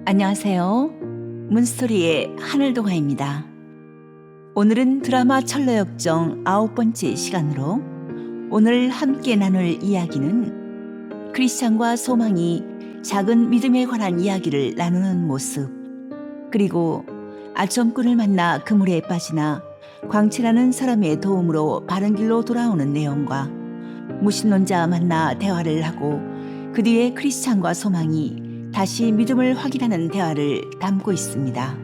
안녕하세요. 문스토리의 하늘동화입니다. 오늘은 드라마 철로역정 9번째 시간으로 오늘 함께 나눌 이야기는 크리스찬과 소망이 작은 믿음에 관한 이야기를 나누는 모습, 그리고 아점꾼을 만나 그물에 빠지나 광채라는 사람의 도움으로 바른 길로 돌아오는 내용과 무신론자 만나 대화를 하고 그 뒤에 크리스찬과 소망이 다시 믿음을 확인하는 대화를 담고 있습니다.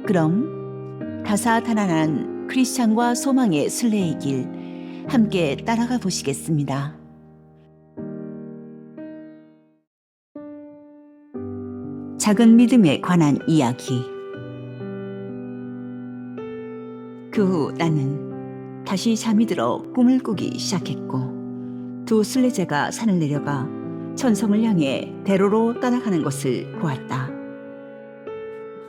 그럼 다사다난한 크리스찬과 소망의 순례의 길 함께 따라가 보시겠습니다. 작은 믿음에 관한 이야기. 그 후 나는 다시 잠이 들어 꿈을 꾸기 시작했고 두 순례자가 산을 내려가 천성을 향해 대로로 따라가는 것을 보았다.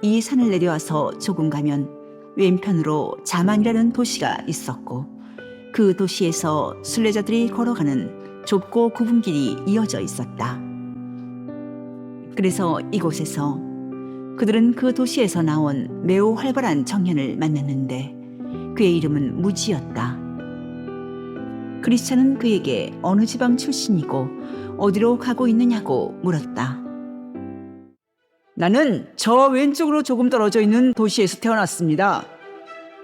이 산을 내려와서 조금 가면 왼편으로 자만이라는 도시가 있었고 그 도시에서 순례자들이 걸어가는 좁고 굽은 길이 이어져 있었다. 그래서 이곳에서 그들은 그 도시에서 나온 매우 활발한 청년을 만났는데 그의 이름은 무지였다. 크리스찬은 그에게 어느 지방 출신이고 어디로 가고 있느냐고 물었다. 나는 저 왼쪽으로 조금 떨어져 있는 도시에서 태어났습니다.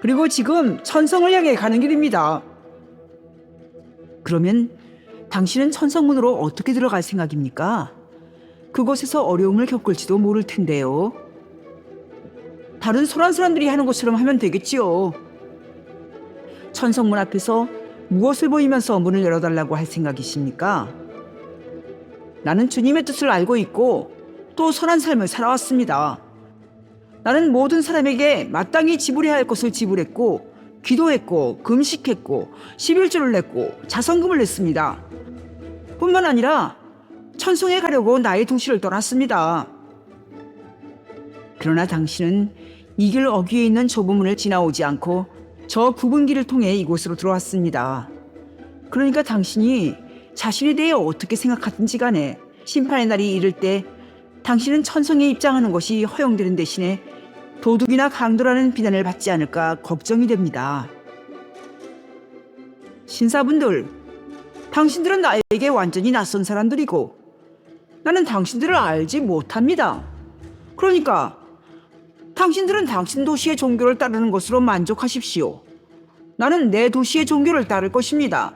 그리고 지금 천성을 향해 가는 길입니다. 그러면 당신은 천성문으로 어떻게 들어갈 생각입니까? 그곳에서 어려움을 겪을지도 모를 텐데요. 다른 소란 사람들이 하는 것처럼 하면 되겠지요. 천성문 앞에서 무엇을 보이면서 문을 열어달라고 할 생각이십니까? 나는 주님의 뜻을 알고 있고 또 선한 삶을 살아왔습니다. 나는 모든 사람에게 마땅히 지불해야 할 것을 지불했고 기도했고 금식했고 11조를 냈고 자선금을 냈습니다. 뿐만 아니라 천성에 가려고 나의 도시를 떠났습니다. 그러나 당신은 이 길 어귀에 있는 좁은 문을 지나오지 않고 저 굽은 길을 통해 이곳으로 들어왔습니다. 그러니까 당신이 자신에 대해 어떻게 생각하든지 간에 심판의 날이 이를 때 당신은 천성에 입장하는 것이 허용되는 대신에 도둑이나 강도라는 비난을 받지 않을까 걱정이 됩니다. 신사분들, 당신들은 나에게 완전히 낯선 사람들이고 나는 당신들을 알지 못합니다. 그러니까 당신들은 당신 도시의 종교를 따르는 것으로 만족하십시오. 나는 내 도시의 종교를 따를 것입니다.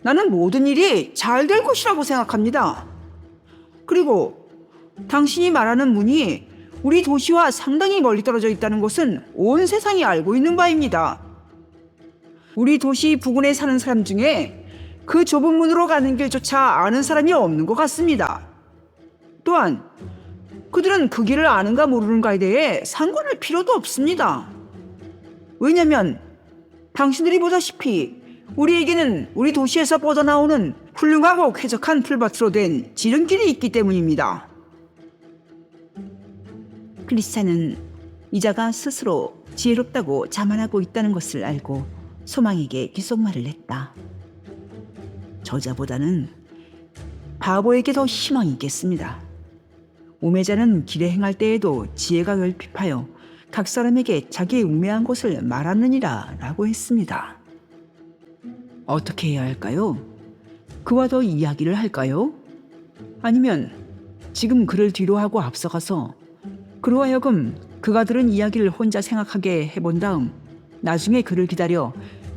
나는 모든 일이 잘 될 것이라고 생각합니다. 그리고 당신이 말하는 문이 우리 도시와 상당히 멀리 떨어져 있다는 것은 온 세상이 알고 있는 바입니다. 우리 도시 부근에 사는 사람 중에 그 좁은 문으로 가는 길조차 아는 사람이 없는 것 같습니다. 또한 그들은 그 길을 아는가 모르는가에 대해 상관할 필요도 없습니다. 왜냐하면 당신들이 보다시피 우리에게는 우리 도시에서 뻗어나오는 훌륭하고 쾌적한 풀밭으로 된 지름길이 있기 때문입니다. 크리스찬은 이자가 스스로 지혜롭다고 자만하고 있다는 것을 알고 소망에게 귓속말을 했다. 저자보다는 바보에게 더 희망이 있겠습니다. 우매자는 길에 행할 때에도 지혜가 결핍하여 각 사람에게 자기의 우매한 것을 말하느니라 라고 했습니다. 어떻게 해야 할까요? 그와 더 이야기를 할까요? 아니면 지금 그를 뒤로 하고 앞서가서 그로 하여금 그가 들은 이야기를 혼자 생각하게 해본 다음 나중에 그를 기다려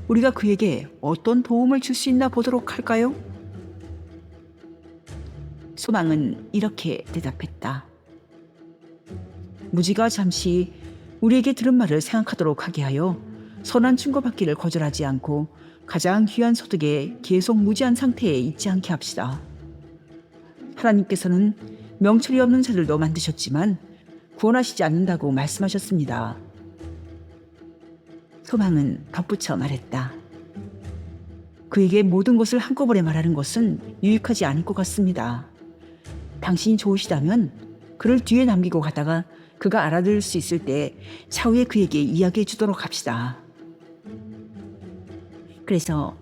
우리가 그에게 어떤 도움을 줄 수 있나 보도록 할까요? 소망은 이렇게 대답했다. 무지가 잠시 우리에게 들은 말을 생각하도록 하게 하여 선한 충고받기를 거절하지 않고 가장 귀한 소득에 계속 무지한 상태에 있지 않게 합시다. 하나님께서는 명철이 없는 자들도 만드셨지만 구원하시지 않는다고 말씀하셨습니다. 소망은 덧붙여 말했다. 그에게 모든 것을 한꺼번에 말하는 것은 유익하지 않을 것 같습니다. 당신이 좋으시다면 그를 뒤에 남기고 가다가 그가 알아들을 수 있을 때 차후에 그에게 이야기해 주도록 합시다. 그래서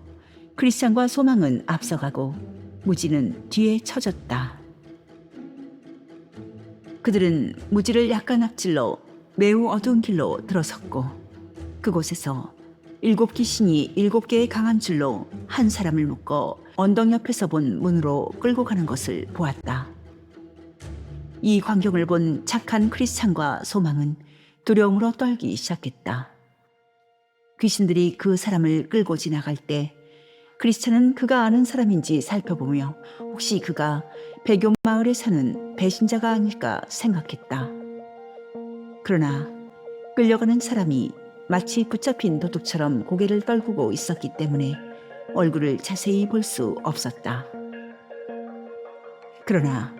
크리스찬과 소망은 앞서가고 무지는 뒤에 처졌다. 그들은 무지를 약간 앞질러 매우 어두운 길로 들어섰고 그곳에서 7 귀신이 7개의 강한 줄로 한 사람을 묶어 언덕 옆에서 본 문으로 끌고 가는 것을 보았다. 이 광경을 본 착한 크리스찬과 소망은 두려움으로 떨기 시작했다. 귀신들이 그 사람을 끌고 지나갈 때 크리스찬은 그가 아는 사람인지 살펴보며 혹시 그가 배교 마을에 사는 배신자가 아닐까 생각했다. 그러나 끌려가는 사람이 마치 붙잡힌 도둑처럼 고개를 떨구고 있었기 때문에 얼굴을 자세히 볼 수 없었다. 그러나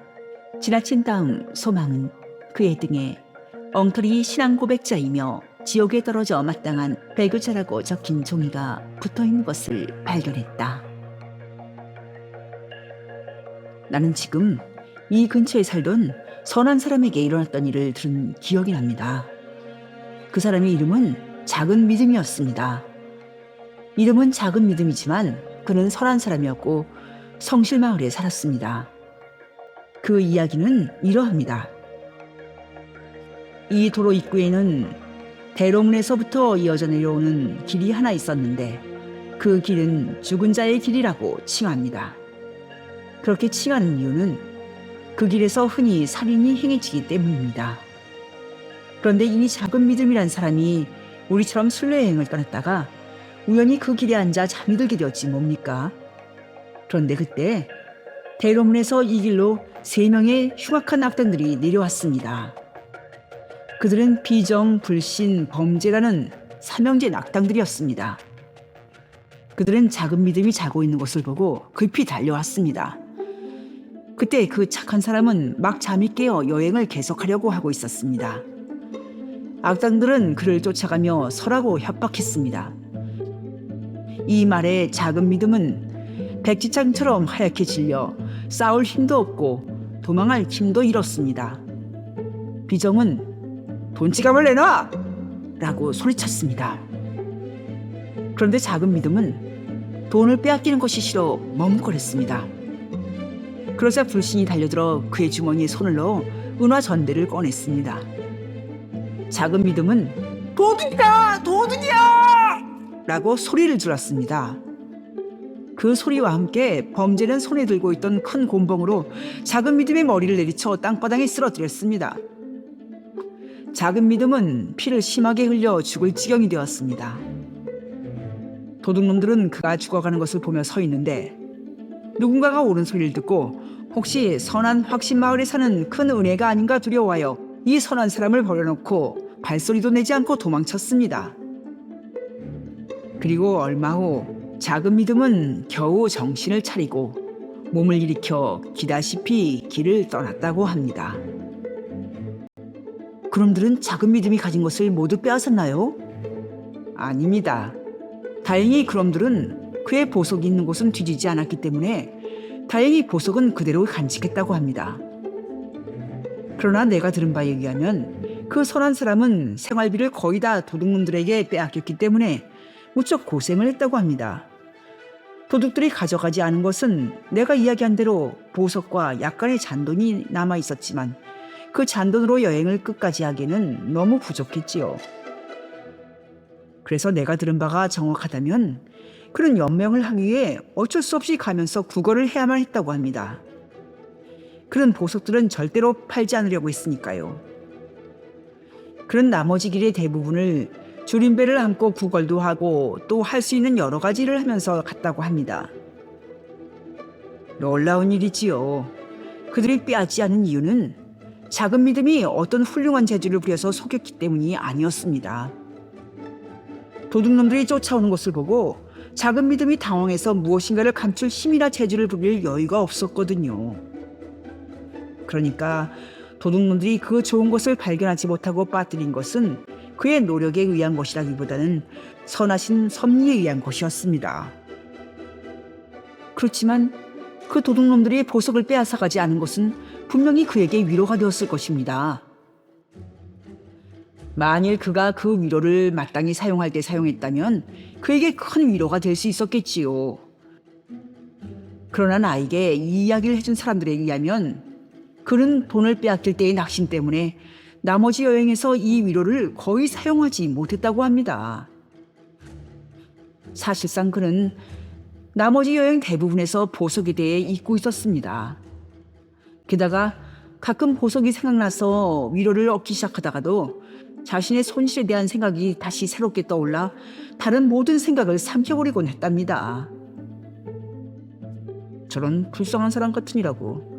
지나친 다음 소망은 그의 등에 엉터리 신앙 고백자이며 지옥에 떨어져 마땅한 배교자라고 적힌 종이가 붙어있는 것을 발견했다. 나는 지금 이 근처에 살던 선한 사람에게 일어났던 일을 들은 기억이 납니다. 그 사람의 이름은 작은 믿음이었습니다. 이름은 작은 믿음이지만 그는 선한 사람이었고 성실마을에 살았습니다. 그 이야기는 이러합니다. 이 도로 입구에는 대롱문에서부터 이어져 내려오는 길이 하나 있었는데 그 길은 죽은 자의 길이라고 칭합니다. 그렇게 칭하는 이유는 그 길에서 흔히 살인이 행해지기 때문입니다. 그런데 이 작은 믿음이란 사람이 우리처럼 순례여행을 떠났다가 우연히 그 길에 앉아 잠이 들게 되었지 뭡니까? 그런데 그때 대롱문에서 이 길로 3명의 흉악한 악당들이 내려왔습니다. 그들은 비정, 불신, 범죄라는 삼형제 악당들이었습니다. 그들은 작은 믿음이 자고 있는 것을 보고 급히 달려왔습니다. 그때 그 착한 사람은 막 잠이 깨어 여행을 계속하려고 하고 있었습니다. 악당들은 그를 쫓아가며 설하고 협박했습니다. 이 말에 작은 믿음은 백지장처럼 하얗게 질려 싸울 힘도 없고 도망할 힘도 잃었습니다. 비정은 돈지갑을 내놔! 라고 소리쳤습니다. 그런데 작은 믿음은 돈을 빼앗기는 것이 싫어 머뭇거렸습니다. 그러자 불신이 달려들어 그의 주머니에 손을 넣어 은화 전대를 꺼냈습니다. 작은 믿음은 도둑이다! 도둑이야! 라고 소리를 질렀습니다. 그 소리와 함께 범죄는 손에 들고 있던 큰 곤봉으로 작은 믿음의 머리를 내리쳐 땅바닥에 쓰러뜨렸습니다. 작은 믿음은 피를 심하게 흘려 죽을 지경이 되었습니다. 도둑놈들은 그가 죽어가는 것을 보며 서 있는데 누군가가 옳은 소리를 듣고 혹시 선한 확신마을에 사는 큰 은혜가 아닌가 두려워하여 이 선한 사람을 버려놓고 발소리도 내지 않고 도망쳤습니다. 그리고 얼마 후 작은 믿음은 겨우 정신을 차리고 몸을 일으켜 기다시피 길을 떠났다고 합니다. 그놈들은 작은 믿음이 가진 것을 모두 빼앗았나요? 아닙니다. 다행히 그놈들은 그의 보석이 있는 곳은 뒤지지 않았기 때문에 다행히 보석은 그대로 간직했다고 합니다. 그러나 내가 들은 바에 의하면 그 선한 사람은 생활비를 거의 다 도둑놈들에게 빼앗겼기 때문에 무척 고생을 했다고 합니다. 도둑들이 가져가지 않은 것은 내가 이야기한 대로 보석과 약간의 잔돈이 남아 있었지만 그 잔돈으로 여행을 끝까지 하기에는 너무 부족했지요. 그래서 내가 들은 바가 정확하다면 그는 연명을 하기 위해 어쩔 수 없이 가면서 구걸을 해야만 했다고 합니다. 그런 보석들은 절대로 팔지 않으려고 했으니까요. 그런 나머지 길의 대부분을 줄임배를 안고 구걸도 하고 또 할 수 있는 여러 가지 일을 하면서 갔다고 합니다. 놀라운 일이지요. 그들이 빼앗지 않은 이유는 작은 믿음이 어떤 훌륭한 재주를 부려서 속였기 때문이 아니었습니다. 도둑놈들이 쫓아오는 것을 보고 작은 믿음이 당황해서 무엇인가를 감출 힘이나 재주를 부릴 여유가 없었거든요. 그러니까 도둑놈들이 그 좋은 것을 발견하지 못하고 빠뜨린 것은 그의 노력에 의한 것이라기보다는 선하신 섭리에 의한 것이었습니다. 그렇지만 그 도둑놈들이 보석을 빼앗아가지 않은 것은 분명히 그에게 위로가 되었을 것입니다. 만일 그가 그 위로를 마땅히 사용할 때 사용했다면 그에게 큰 위로가 될 수 있었겠지요. 그러나 나에게 이 이야기를 해준 사람들에 의하면 그는 돈을 빼앗길 때의 낙심 때문에 나머지 여행에서 이 위로를 거의 사용하지 못했다고 합니다. 사실상 그는 나머지 여행 대부분에서 보석에 대해 잊고 있었습니다. 게다가 가끔 보석이 생각나서 위로를 얻기 시작하다가도 자신의 손실에 대한 생각이 다시 새롭게 떠올라 다른 모든 생각을 삼켜버리곤 했답니다. 저런 불쌍한 사람 같으니라고.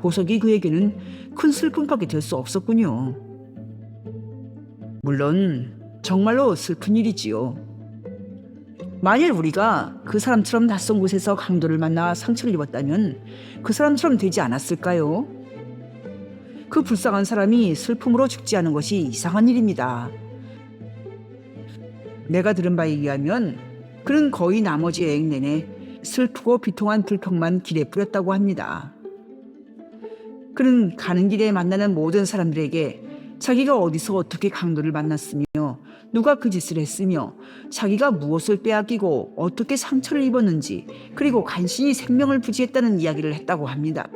보석이 그에게는 큰 슬픔밖에 될 수 없었군요. 물론 정말로 슬픈 일이지요. 만일 우리가 그 사람처럼 낯선 곳에서 강도를 만나 상처를 입었다면 그 사람처럼 되지 않았을까요? 그 불쌍한 사람이 슬픔으로 죽지 않은 것이 이상한 일입니다. 내가 들은 바에 의하면 그는 거의 나머지 여행 내내 슬프고 비통한 불평만 길에 뿌렸다고 합니다. 그는 가는 길에 만나는 모든 사람들에게 자기가 어디서 어떻게 강도를 만났으며 누가 그 짓을 했으며 자기가 무엇을 빼앗기고 어떻게 상처를 입었는지 그리고 간신히 생명을 부지했다는 이야기를 했다고 합니다.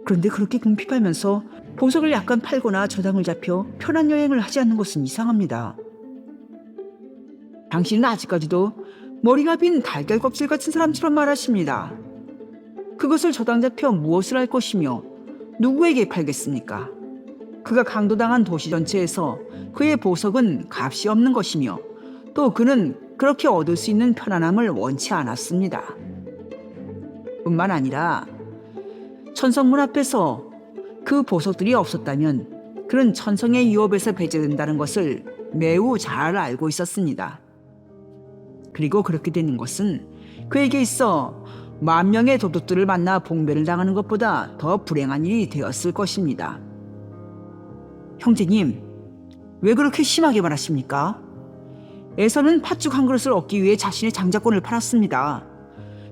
그런데 그렇게 궁핍하면서 보석을 약간 팔거나 저당을 잡혀 편한 여행을 하지 않는 것은 이상합니다. 당신은 아직까지도 머리가 빈 달걀 껍질 같은 사람처럼 말하십니다. 그것을 저당 잡혀 무엇을 할 것이며 누구에게 팔겠습니까? 그가 강도당한 도시 전체에서 그의 보석은 값이 없는 것이며 또 그는 그렇게 얻을 수 있는 편안함을 원치 않았습니다. 뿐만 아니라 천성문 앞에서 그 보석들이 없었다면 그는 천성의 유업에서 배제된다는 것을 매우 잘 알고 있었습니다. 그리고 그렇게 되는 것은 그에게 있어 10,000명의 도둑들을 만나 봉배를 당하는 것보다 더 불행한 일이 되었을 것입니다. 형제님, 왜 그렇게 심하게 말하십니까? 에서는 팥죽 한 그릇을 얻기 위해 자신의 장자권을 팔았습니다.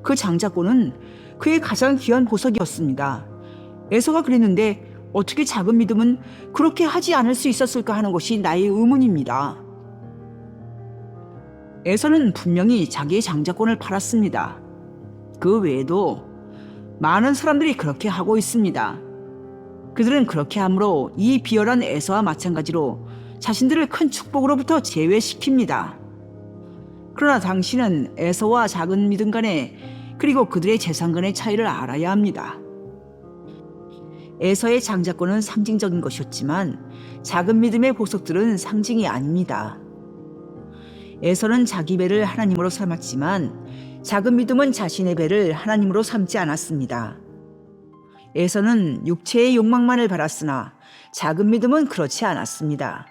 그 장자권은 그의 가장 귀한 보석이었습니다. 에서가 그랬는데 어떻게 작은 믿음은 그렇게 하지 않을 수 있었을까 하는 것이 나의 의문입니다. 에서는 분명히 자기의 장자권을 팔았습니다. 그 외에도 많은 사람들이 그렇게 하고 있습니다. 그들은 그렇게 함으로 이 비열한 에서와 마찬가지로 자신들을 큰 축복으로부터 제외시킵니다. 그러나 당신은 에서와 작은 믿음 간의 그리고 그들의 재산 간의 차이를 알아야 합니다. 에서의 장자권은 상징적인 것이었지만 작은 믿음의 보석들은 상징이 아닙니다. 에서는 자기 배를 하나님으로 삼았지만 작은 믿음은 자신의 배를 하나님으로 삼지 않았습니다. 에서는 육체의 욕망만을 바랐으나 작은 믿음은 그렇지 않았습니다.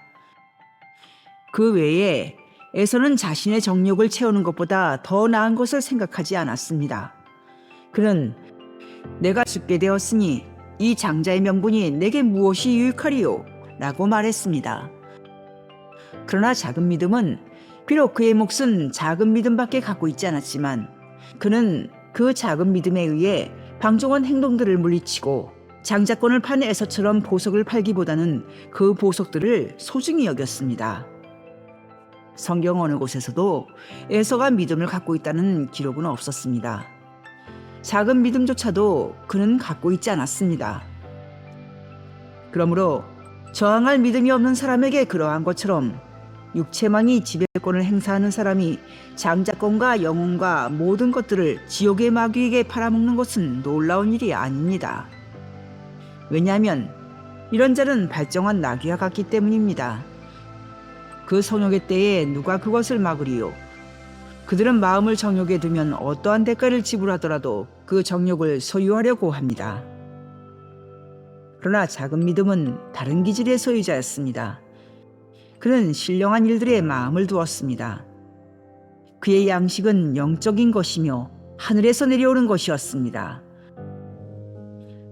그 외에 에서는 자신의 정욕을 채우는 것보다 더 나은 것을 생각하지 않았습니다. 그는 내가 죽게 되었으니 이 장자의 명분이 내게 무엇이 유익하리요? 라고 말했습니다. 그러나 작은 믿음은 비록 그의 몫은 작은 믿음밖에 갖고 있지 않았지만 그는 그 작은 믿음에 의해 방종한 행동들을 물리치고 장자권을 판 에서처럼 보석을 팔기보다는 그 보석들을 소중히 여겼습니다. 성경 어느 곳에서도 에서가 믿음을 갖고 있다는 기록은 없었습니다. 작은 믿음조차도 그는 갖고 있지 않았습니다. 그러므로 저항할 믿음이 없는 사람에게 그러한 것처럼 육체만이 지배권을 행사하는 사람이 장자권과 영혼과 모든 것들을 지옥의 마귀에게 팔아먹는 것은 놀라운 일이 아닙니다. 왜냐하면 이런 자는 발정한 나귀와 같기 때문입니다. 그 성욕의 때에 누가 그것을 막으리요? 그들은 마음을 정욕에 두면 어떠한 대가를 지불하더라도 그 정욕을 소유하려고 합니다. 그러나 작은 믿음은 다른 기질의 소유자였습니다. 그는 신령한 일들에 마음을 두었습니다. 그의 양식은 영적인 것이며 하늘에서 내려오는 것이었습니다.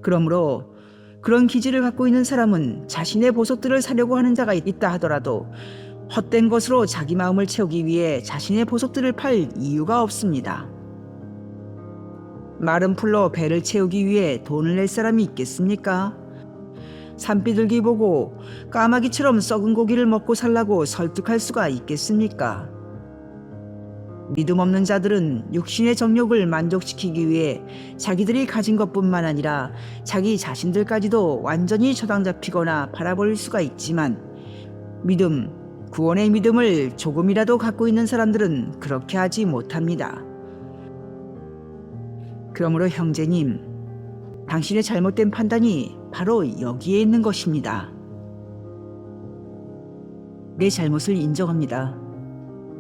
그러므로 그런 기질을 갖고 있는 사람은 자신의 보석들을 사려고 하는 자가 있다 하더라도 헛된 것으로 자기 마음을 채우기 위해 자신의 보석들을 팔 이유가 없습니다. 마른 풀로 배를 채우기 위해 돈을 낼 사람이 있겠습니까? 산비둘기 보고 까마귀처럼 썩은 고기를 먹고 살라고 설득할 수가 있겠습니까? 믿음 없는 자들은 육신의 정욕을 만족시키기 위해 자기들이 가진 것뿐만 아니라 자기 자신들까지도 완전히 저당 잡히거나 바라버릴 수가 있지만 구원의 믿음을 조금이라도 갖고 있는 사람들은 그렇게 하지 못합니다. 그러므로 형제님, 당신의 잘못된 판단이 바로 여기에 있는 것입니다. 내 잘못을 인정합니다.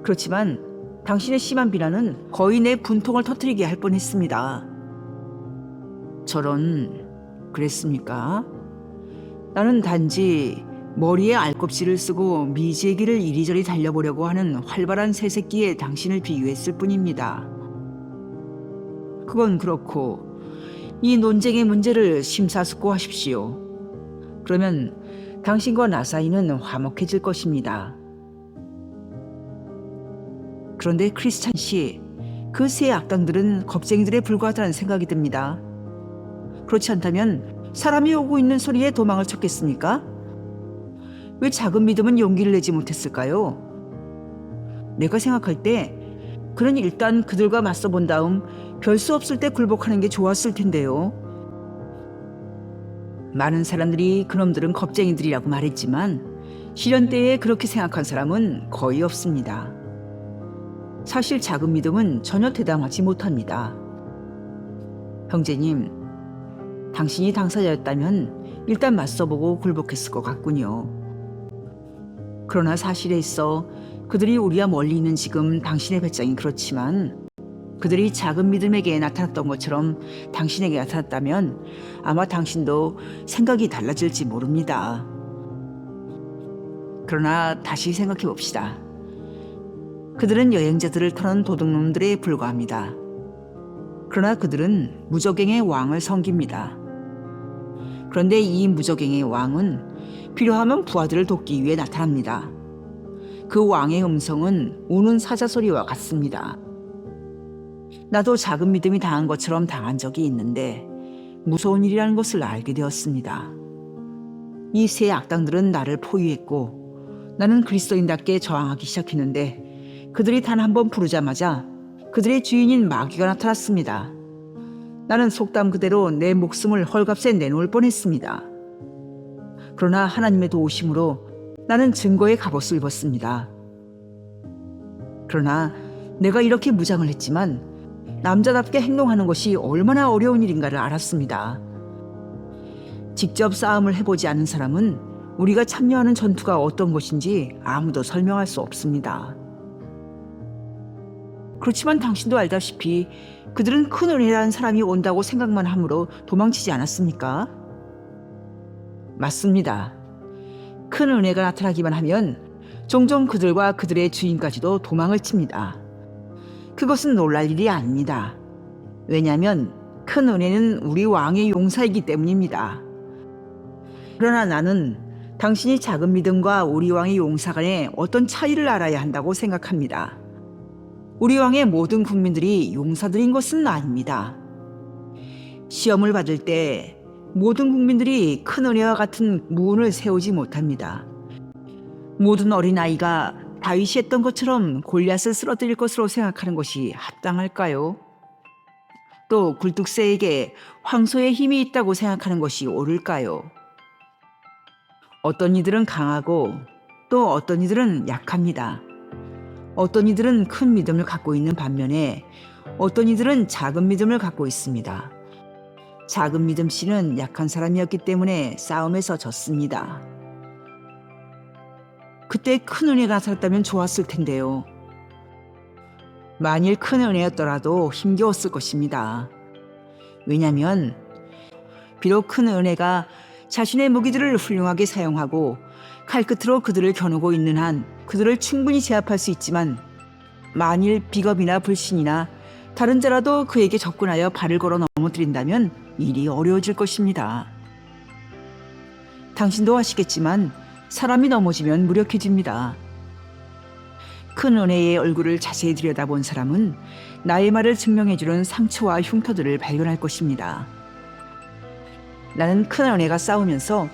그렇지만 당신의 심한 비난은 거의 내 분통을 터뜨리게 할 뻔했습니다. 저런, 그랬습니까? 나는 단지 머리에 알껍질을 쓰고 미지의 길을 이리저리 달려보려고 하는 활발한 새새끼에 당신을 비유했을 뿐입니다. 그건 그렇고 이 논쟁의 문제를 심사숙고하십시오. 그러면 당신과 나 사이는 화목해질 것입니다. 그런데 크리스찬 씨, 그 세 악당들은 겁쟁이들에 불과하다는 생각이 듭니다. 그렇지 않다면 사람이 오고 있는 소리에 도망을 쳤겠습니까? 왜 작은 믿음은 용기를 내지 못했을까요? 내가 생각할 때 그는 일단 그들과 맞서 본 다음 별 수 없을 때 굴복하는 게 좋았을 텐데요. 많은 사람들이 그놈들은 겁쟁이들이라고 말했지만 시련 때에 그렇게 생각한 사람은 거의 없습니다. 사실 작은 믿음은 전혀 대담하지 못합니다. 형제님, 당신이 당사자였다면 일단 맞서보고 굴복했을 것 같군요. 그러나 사실에 있어 그들이 우리와 멀리 있는 지금 당신의 배짱이 그렇지만 그들이 작은 믿음에게 나타났던 것처럼 당신에게 나타났다면 아마 당신도 생각이 달라질지 모릅니다. 그러나 다시 생각해 봅시다. 그들은 여행자들을 털은 도둑놈들에 불과합니다. 그러나 그들은 무적행의 왕을 섬깁니다. 그런데 이 무적행의 왕은 필요하면 부하들을 돕기 위해 나타납니다. 그 왕의 음성은 우는 사자소리와 같습니다. 나도 작은 믿음이 당한 것처럼 당한 적이 있는데 무서운 일이라는 것을 알게 되었습니다. 이 세 악당들은 나를 포위했고 나는 그리스도인답게 저항하기 시작했는데 그들이 단 한 번 부르자마자 그들의 주인인 마귀가 나타났습니다. 나는 속담 그대로 내 목숨을 헐값에 내놓을 뻔했습니다. 그러나 하나님의 도우심으로 나는 증거의 갑옷을 입었습니다. 그러나 내가 이렇게 무장을 했지만 남자답게 행동하는 것이 얼마나 어려운 일인가를 알았습니다. 직접 싸움을 해보지 않은 사람은 우리가 참여하는 전투가 어떤 것인지 아무도 설명할 수 없습니다. 그렇지만 당신도 알다시피 그들은 큰 은혜라는 사람이 온다고 생각만 하므로 도망치지 않았습니까? 맞습니다. 큰 은혜가 나타나기만 하면 종종 그들과 그들의 주인까지도 도망을 칩니다. 그것은 놀랄 일이 아닙니다. 왜냐하면 큰 은혜는 우리 왕의 용사이기 때문입니다. 그러나 나는 당신이 작은 믿음과 우리 왕의 용사 간에 어떤 차이를 알아야 한다고 생각합니다. 우리 왕의 모든 국민들이 용사들인 것은 아닙니다. 시험을 받을 때 모든 국민들이 큰 은혜와 같은 무운을 세우지 못합니다. 모든 어린아이가 다윗이 했던 것처럼 골리앗을 쓰러뜨릴 것으로 생각하는 것이 합당할까요? 또 굴뚝새에게 황소의 힘이 있다고 생각하는 것이 옳을까요? 어떤 이들은 강하고 또 어떤 이들은 약합니다. 어떤 이들은 큰 믿음을 갖고 있는 반면에 어떤 이들은 작은 믿음을 갖고 있습니다. 작은 믿음 씨는 약한 사람이었기 때문에 싸움에서 졌습니다. 그때 큰 은혜가 나타났다면 좋았을 텐데요. 만일 큰 은혜였더라도 힘겨웠을 것입니다. 왜냐하면 비록 큰 은혜가 자신의 무기들을 훌륭하게 사용하고 칼끝으로 그들을 겨누고 있는 한 그들을 충분히 제압할 수 있지만 만일 비겁이나 불신이나 다른 자라도 그에게 접근하여 발을 걸어 넘어뜨린다면 일이 어려워질 것입니다. 당신도 아시겠지만 사람이 넘어지면 무력해집니다. 큰 은혜의 얼굴을 자세히 들여다본 사람은 나의 말을 증명해주는 상처와 흉터들을 발견할 것입니다. 나는 큰 은혜가 싸우면서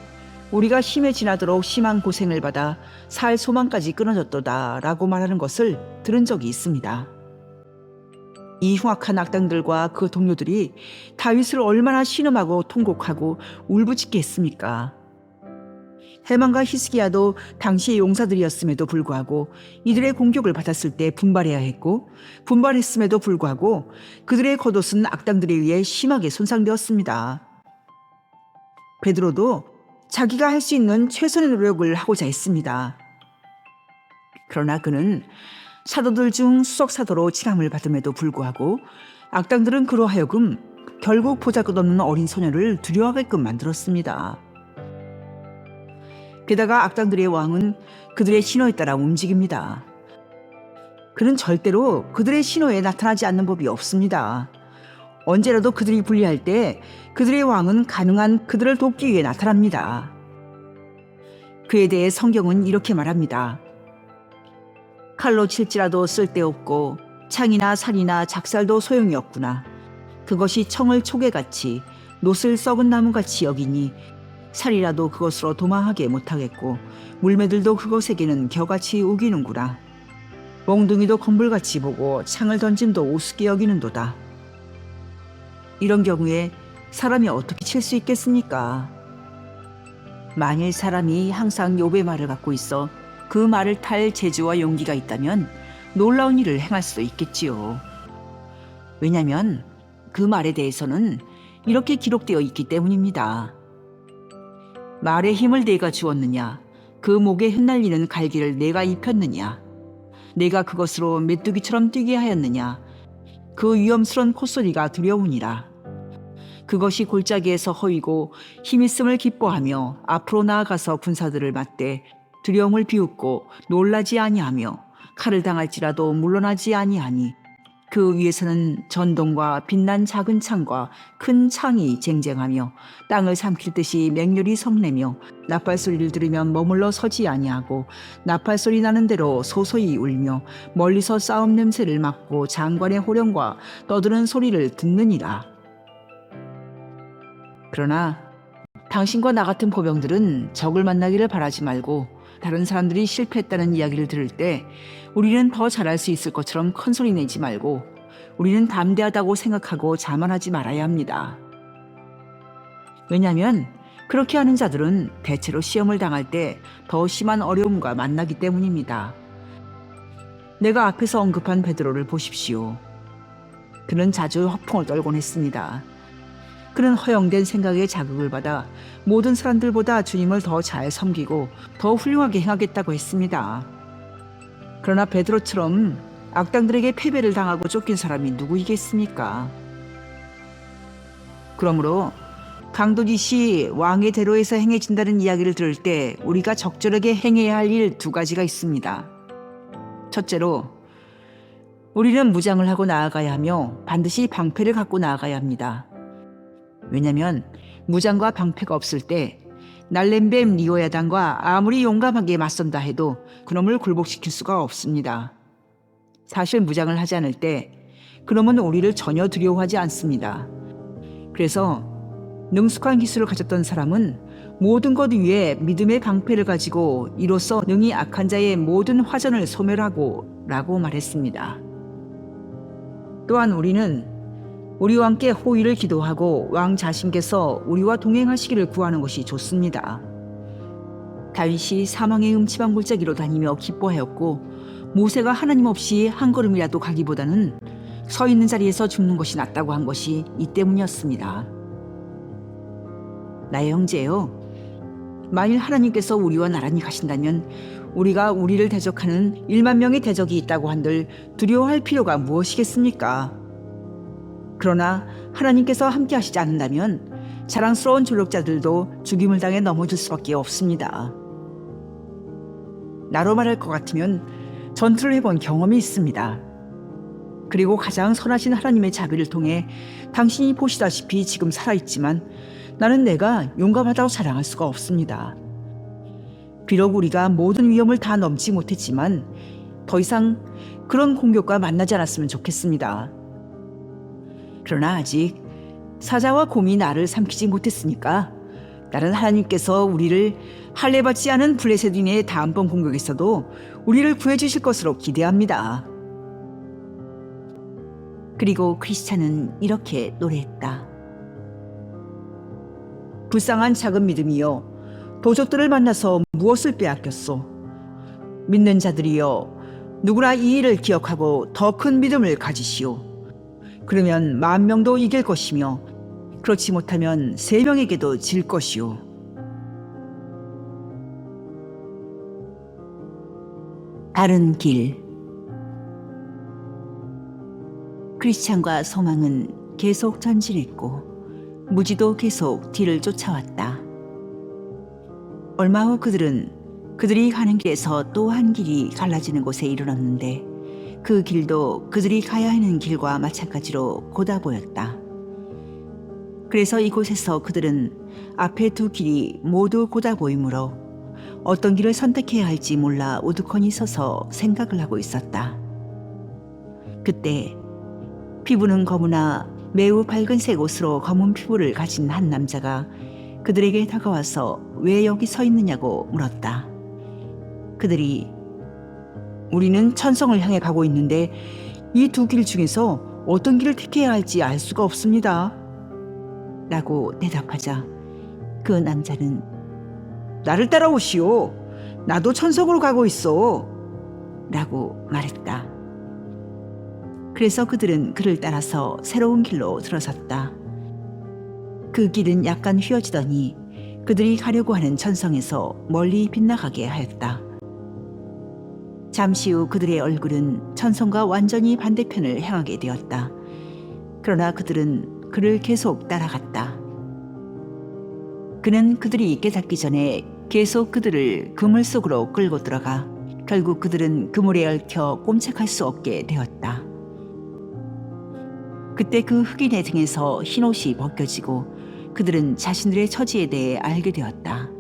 우리가 힘에 지나도록 심한 고생을 받아 살 소망까지 끊어졌도다 라고 말하는 것을 들은 적이 있습니다. 이 흉악한 악당들과 그 동료들이 다윗을 얼마나 신음하고 통곡하고 울부짖게 했습니까? 해만과 히스기야도 당시의 용사들이었음에도 불구하고 이들의 공격을 받았을 때 분발해야 했고, 분발했음에도 불구하고 그들의 겉옷은 악당들에 의해 심하게 손상되었습니다. 베드로도 자기가 할 수 있는 최선의 노력을 하고자 했습니다. 그러나 그는 사도들 중 수석 사도로 칭함을 받음에도 불구하고 악당들은 그로 하여금 결국 보잘것없는 어린 소녀를 두려워하게끔 만들었습니다. 게다가 악당들의 왕은 그들의 신호에 따라 움직입니다. 그는 절대로 그들의 신호에 나타나지 않는 법이 없습니다. 언제라도 그들이 불리할 때 그들의 왕은 가능한 그들을 돕기 위해 나타납니다. 그에 대해 성경은 이렇게 말합니다. 칼로 칠지라도 쓸데없고 창이나 살이나 작살도 소용이 없구나. 그것이 청을 초계같이 놋을 썩은 나무같이 여기니 살이라도 그것으로 도망하게 못하겠고 물매들도 그것에게는 겨같이 우기는구나. 몽둥이도 건불같이 보고 창을 던짐도 우습게 여기는도다. 이런 경우에 사람이 어떻게 칠 수 있겠습니까? 만일 사람이 항상 욥의 말을 갖고 있어 그 말을 탈 재주와 용기가 있다면 놀라운 일을 행할 수 있겠지요. 왜냐하면 그 말에 대해서는 이렇게 기록되어 있기 때문입니다. 말에 힘을 내가 주었느냐? 그 목에 흩날리는 갈기를 내가 입혔느냐? 내가 그것으로 메뚜기처럼 뛰게 하였느냐? 그 위험스런 콧소리가 두려우니라. 그것이 골짜기에서 허이고 힘있음을 기뻐하며 앞으로 나아가서 군사들을 맞대 두려움을 비웃고 놀라지 아니하며 칼을 당할지라도 물러나지 아니하니 그 위에서는 전동과 빛난 작은 창과 큰 창이 쟁쟁하며 땅을 삼킬 듯이 맹렬히 성내며 나팔 소리를 들으면 머물러 서지 아니하고 나팔 소리 나는 대로 소소히 울며 멀리서 싸움 냄새를 맡고 장관의 호령과 떠드는 소리를 듣느니라. 그러나 당신과 나 같은 포병들은 적을 만나기를 바라지 말고 다른 사람들이 실패했다는 이야기를 들을 때 우리는 더 잘할 수 있을 것처럼 큰 소리 내지 말고 우리는 담대하다고 생각하고 자만하지 말아야 합니다. 왜냐하면 그렇게 하는 자들은 대체로 시험을 당할 때 더 심한 어려움과 만나기 때문입니다. 내가 앞에서 언급한 베드로를 보십시오. 그는 자주 허풍을 떨곤 했습니다. 그는 허영된 생각에 자극을 받아 모든 사람들보다 주님을 더 잘 섬기고 더 훌륭하게 행하겠다고 했습니다. 그러나 베드로처럼 악당들에게 패배를 당하고 쫓긴 사람이 누구이겠습니까? 그러므로 강도짓이 왕의 대로에서 행해진다는 이야기를 들을 때 우리가 적절하게 행해야 할 일 두 가지가 있습니다. 첫째로 우리는 무장을 하고 나아가야 하며 반드시 방패를 갖고 나아가야 합니다. 왜냐하면 무장과 방패가 없을 때 날렘뱀 리오야단과 아무리 용감하게 맞선다 해도 그놈을 굴복시킬 수가 없습니다. 사실 무장을 하지 않을 때 그놈은 우리를 전혀 두려워하지 않습니다. 그래서 능숙한 기술을 가졌던 사람은 모든 것 위에 믿음의 방패를 가지고 이로써 능히 악한 자의 모든 화전을 소멸하고 라고 말했습니다. 또한 우리는 우리와 함께 호의를 기도하고 왕 자신께서 우리와 동행하시기를 구하는 것이 좋습니다. 다윗이 사망의 음침한 골짜기로 다니며 기뻐하였고 모세가 하나님 없이 한 걸음이라도 가기보다는 서 있는 자리에서 죽는 것이 낫다고 한 것이 이 때문이었습니다. 나의 형제요, 만일 하나님께서 우리와 나란히 가신다면 우리가 우리를 대적하는 1만 명의 대적이 있다고 한들 두려워할 필요가 무엇이겠습니까? 그러나 하나님께서 함께 하시지 않는다면 자랑스러운 조력자들도 죽임을 당해 넘어질 수밖에 없습니다. 나로 말할 것 같으면 전투를 해본 경험이 있습니다. 그리고 가장 선하신 하나님의 자비를 통해 당신이 보시다시피 지금 살아있지만 나는 내가 용감하다고 자랑할 수가 없습니다. 비록 우리가 모든 위험을 다 넘지 못했지만 더 이상 그런 공격과 만나지 않았으면 좋겠습니다. 그러나 아직 사자와 곰이 나를 삼키지 못했으니까 나는 하나님께서 우리를 할례받지 않은 블레셋인의 다음번 공격에서도 우리를 구해주실 것으로 기대합니다. 그리고 크리스찬은 이렇게 노래했다. 불쌍한 작은 믿음이여, 도적들을 만나서 무엇을 빼앗겼소? 믿는 자들이여, 누구나 이 일을 기억하고 더 큰 믿음을 가지시오. 그러면 10,000명도 이길 것이며 그렇지 못하면 3명에게도 질 것이오. 다른 길. 크리스찬과 소망은 계속 전진했고 무지도 계속 뒤를 쫓아왔다. 얼마 후 그들이 가는 길에서 또 한 길이 갈라지는 곳에 이르렀는데 그 길도 그들이 가야 하는 길과 마찬가지로 고다 보였다. 그래서 이곳에서 그들은 앞에 두 길이 모두 고다 보이므로 어떤 길을 선택해야 할지 몰라 우두커니 서서 생각을 하고 있었다. 그때 피부는 검으나 매우 밝은색 옷으로 검은 피부를 가진 한 남자가 그들에게 다가와서 왜 여기 서 있느냐고 물었다. 그들이 우리는 천성을 향해 가고 있는데 이 두 길 중에서 어떤 길을 택해야 할지 알 수가 없습니다. 라고 대답하자 그 남자는 나를 따라오시오. 나도 천성으로 가고 있어. 라고 말했다. 그래서 그들은 그를 따라서 새로운 길로 들어섰다. 그 길은 약간 휘어지더니 그들이 가려고 하는 천성에서 멀리 빗나가게 하였다. 잠시 후 그들의 얼굴은 천성과 완전히 반대편을 향하게 되었다. 그러나 그들은 그를 계속 따라갔다. 그는 그들이 깨닫기 전에 계속 그들을 그물 속으로 끌고 들어가 결국 그들은 그물에 얽혀 꼼짝할 수 없게 되었다. 그때 그 흑인의 등에서 흰옷이 벗겨지고 그들은 자신들의 처지에 대해 알게 되었다.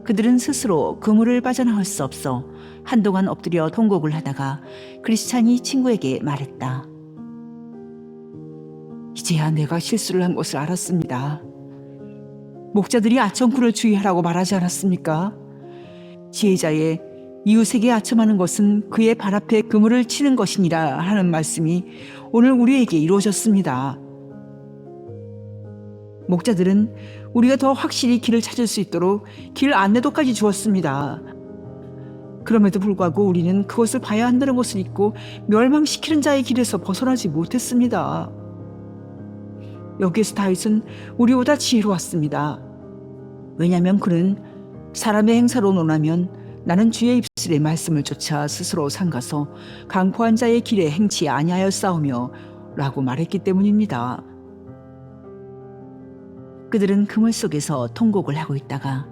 그들은 스스로 그물을 빠져나올 수 없어 한동안 엎드려 통곡을 하다가 크리스찬이 친구에게 말했다. 이제야 내가 실수를 한 것을 알았습니다. 목자들이 아첨꾼을 주의하라고 말하지 않았습니까? 지혜자의 이웃에게 아첨하는 것은 그의 발 앞에 그물을 치는 것이니라 하는 말씀이 오늘 우리에게 이루어졌습니다. 목자들은 우리가 더 확실히 길을 찾을 수 있도록 길 안내도까지 주었습니다. 그럼에도 불구하고 우리는 그것을 봐야 한다는 것을 잊고 멸망시키는 자의 길에서 벗어나지 못했습니다. 여기에서 다윗은 우리보다 지혜로웠습니다. 왜냐하면 그는 사람의 행사로 논하면 나는 주의 입술의 말씀을 쫓아 스스로 삼가서 강포한 자의 길에 행치 아니하였사오며 라고 말했기 때문입니다. 그들은 그물 속에서 통곡을 하고 있다가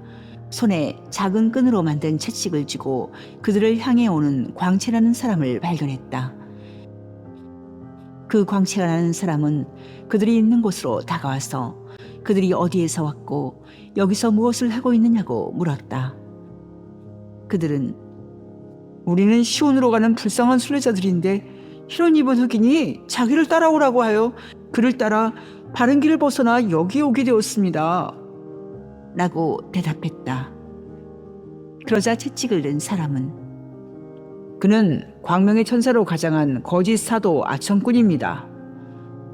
손에 작은 끈으로 만든 채찍을 쥐고 그들을 향해 오는 광채라는 사람을 발견했다. 그 광채가 나는 사람은 그들이 있는 곳으로 다가와서 그들이 어디에서 왔고 여기서 무엇을 하고 있느냐고 물었다. 그들은 우리는 시온으로 가는 불쌍한 순례자들인데 흰옷 입은 흑인이 자기를 따라오라고 하여 그를 따라 바른 길을 벗어나 여기 오게 되었습니다. 라고 대답했다. 그러자 채찍을 든 사람은 그는 광명의 천사로 가장한 거짓 사도 아첨꾼입니다.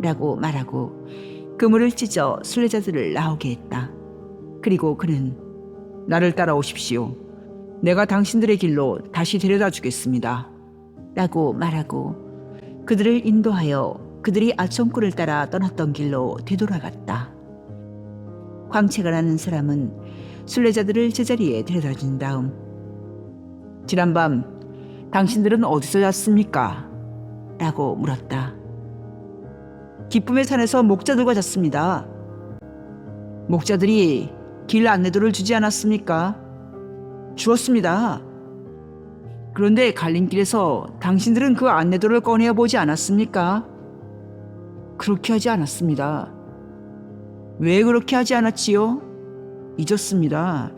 라고 말하고 그물을 찢어 순례자들을 나오게 했다. 그리고 그는 나를 따라오십시오. 내가 당신들의 길로 다시 데려다 주겠습니다. 라고 말하고 그들을 인도하여 그들이 아첨꾼을 따라 떠났던 길로 되돌아갔다. 광채가 나는 사람은 순례자들을 제자리에 데려다 준 다음 지난밤 당신들은 어디서 잤습니까? 라고 물었다. 기쁨의 산에서 목자들과 잤습니다. 목자들이 길 안내도를 주지 않았습니까? 주었습니다. 그런데 갈림길에서 당신들은 그 안내도를 꺼내어 보지 않았습니까? 그렇게 하지 않았습니다. 왜 그렇게 하지 않았지요? 잊었습니다.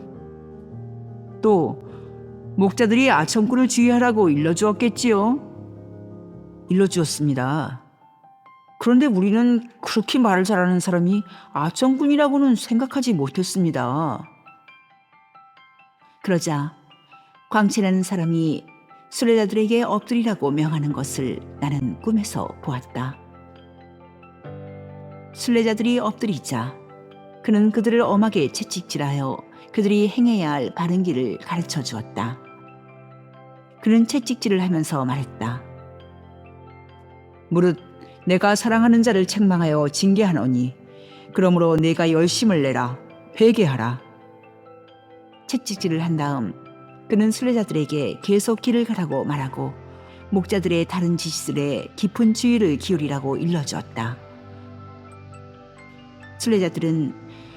또 목자들이 아첨꾼을 주의하라고 일러주었겠지요? 일러주었습니다. 그런데 우리는 그렇게 말을 잘하는 사람이 아첨꾼이라고는 생각하지 못했습니다. 그러자 광채나는 사람이 순례자들에게 엎드리라고 명하는 것을 나는 꿈에서 보았다. 순례자들이 엎드리자 그는 그들을 엄하게 채찍질하여 그들이 행해야 할 바른 길을 가르쳐 주었다. 그는 채찍질을 하면서 말했다. 무릇 내가 사랑하는 자를 책망하여 징계하노니 그러므로 내가 열심을 내라. 회개하라. 채찍질을 한 다음 그는 순례자들에게 계속 길을 가라고 말하고 목자들의 다른 지시들에 깊은 주의를 기울이라고 일러주었다. 순례자들은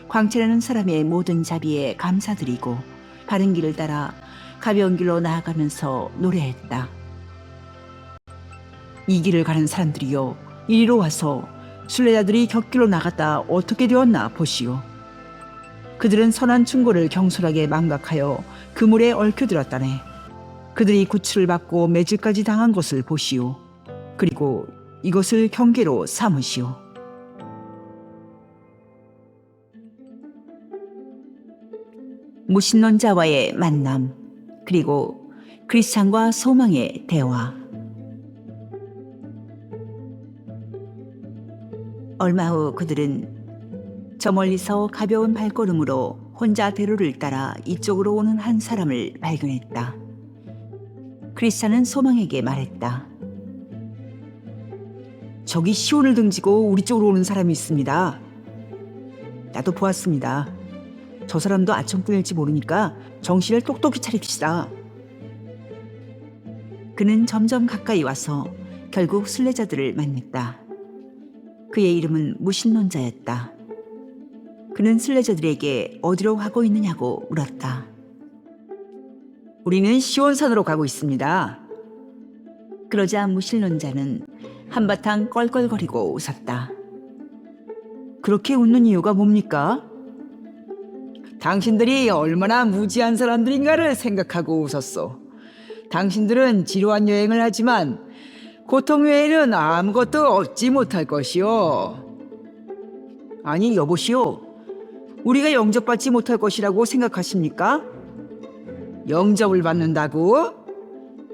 광채라는 사람의 모든 자비에 감사드리고 바른 길을 따라 가벼운 길로 나아가면서 노래했다. 이 길을 가는 사람들이여 이리로 와서 순례자들이 곁길로 나갔다 어떻게 되었나 보시오. 그들은 선한 충고를 경솔하게 망각하여 그물에 얽혀들었다네. 그들이 구출을 받고 매질까지 당한 것을 보시오. 그리고 이것을 경계로 삼으시오. 무신론자와의 만남, 그리고 크리스찬과 소망의 대화. 얼마 후 그들은 저 멀리서 가벼운 발걸음으로 혼자 대로를 따라 이쪽으로 오는 한 사람을 발견했다. 크리스찬은 소망에게 말했다. 저기 시온을 등지고 우리 쪽으로 오는 사람이 있습니다. 나도 보았습니다. 저 사람도 아청꾼일지 모르니까 정신을 똑똑히 차립시다. 그는 점점 가까이 와서 결국 순례자들을 만났다. 그의 이름은 무신론자였다. 그는 순례자들에게 어디로 가고 있느냐고 물었다. 우리는 시온산으로 가고 있습니다. 그러자 무신론자는 한바탕 껄껄거리고 웃었다. 그렇게 웃는 이유가 뭡니까? 당신들이 얼마나 무지한 사람들인가를 생각하고 웃었소. 당신들은 지루한 여행을 하지만 고통 외에는 아무것도 얻지 못할 것이오. 아니 여보시오. 우리가 영접받지 못할 것이라고 생각하십니까? 영접을 받는다고?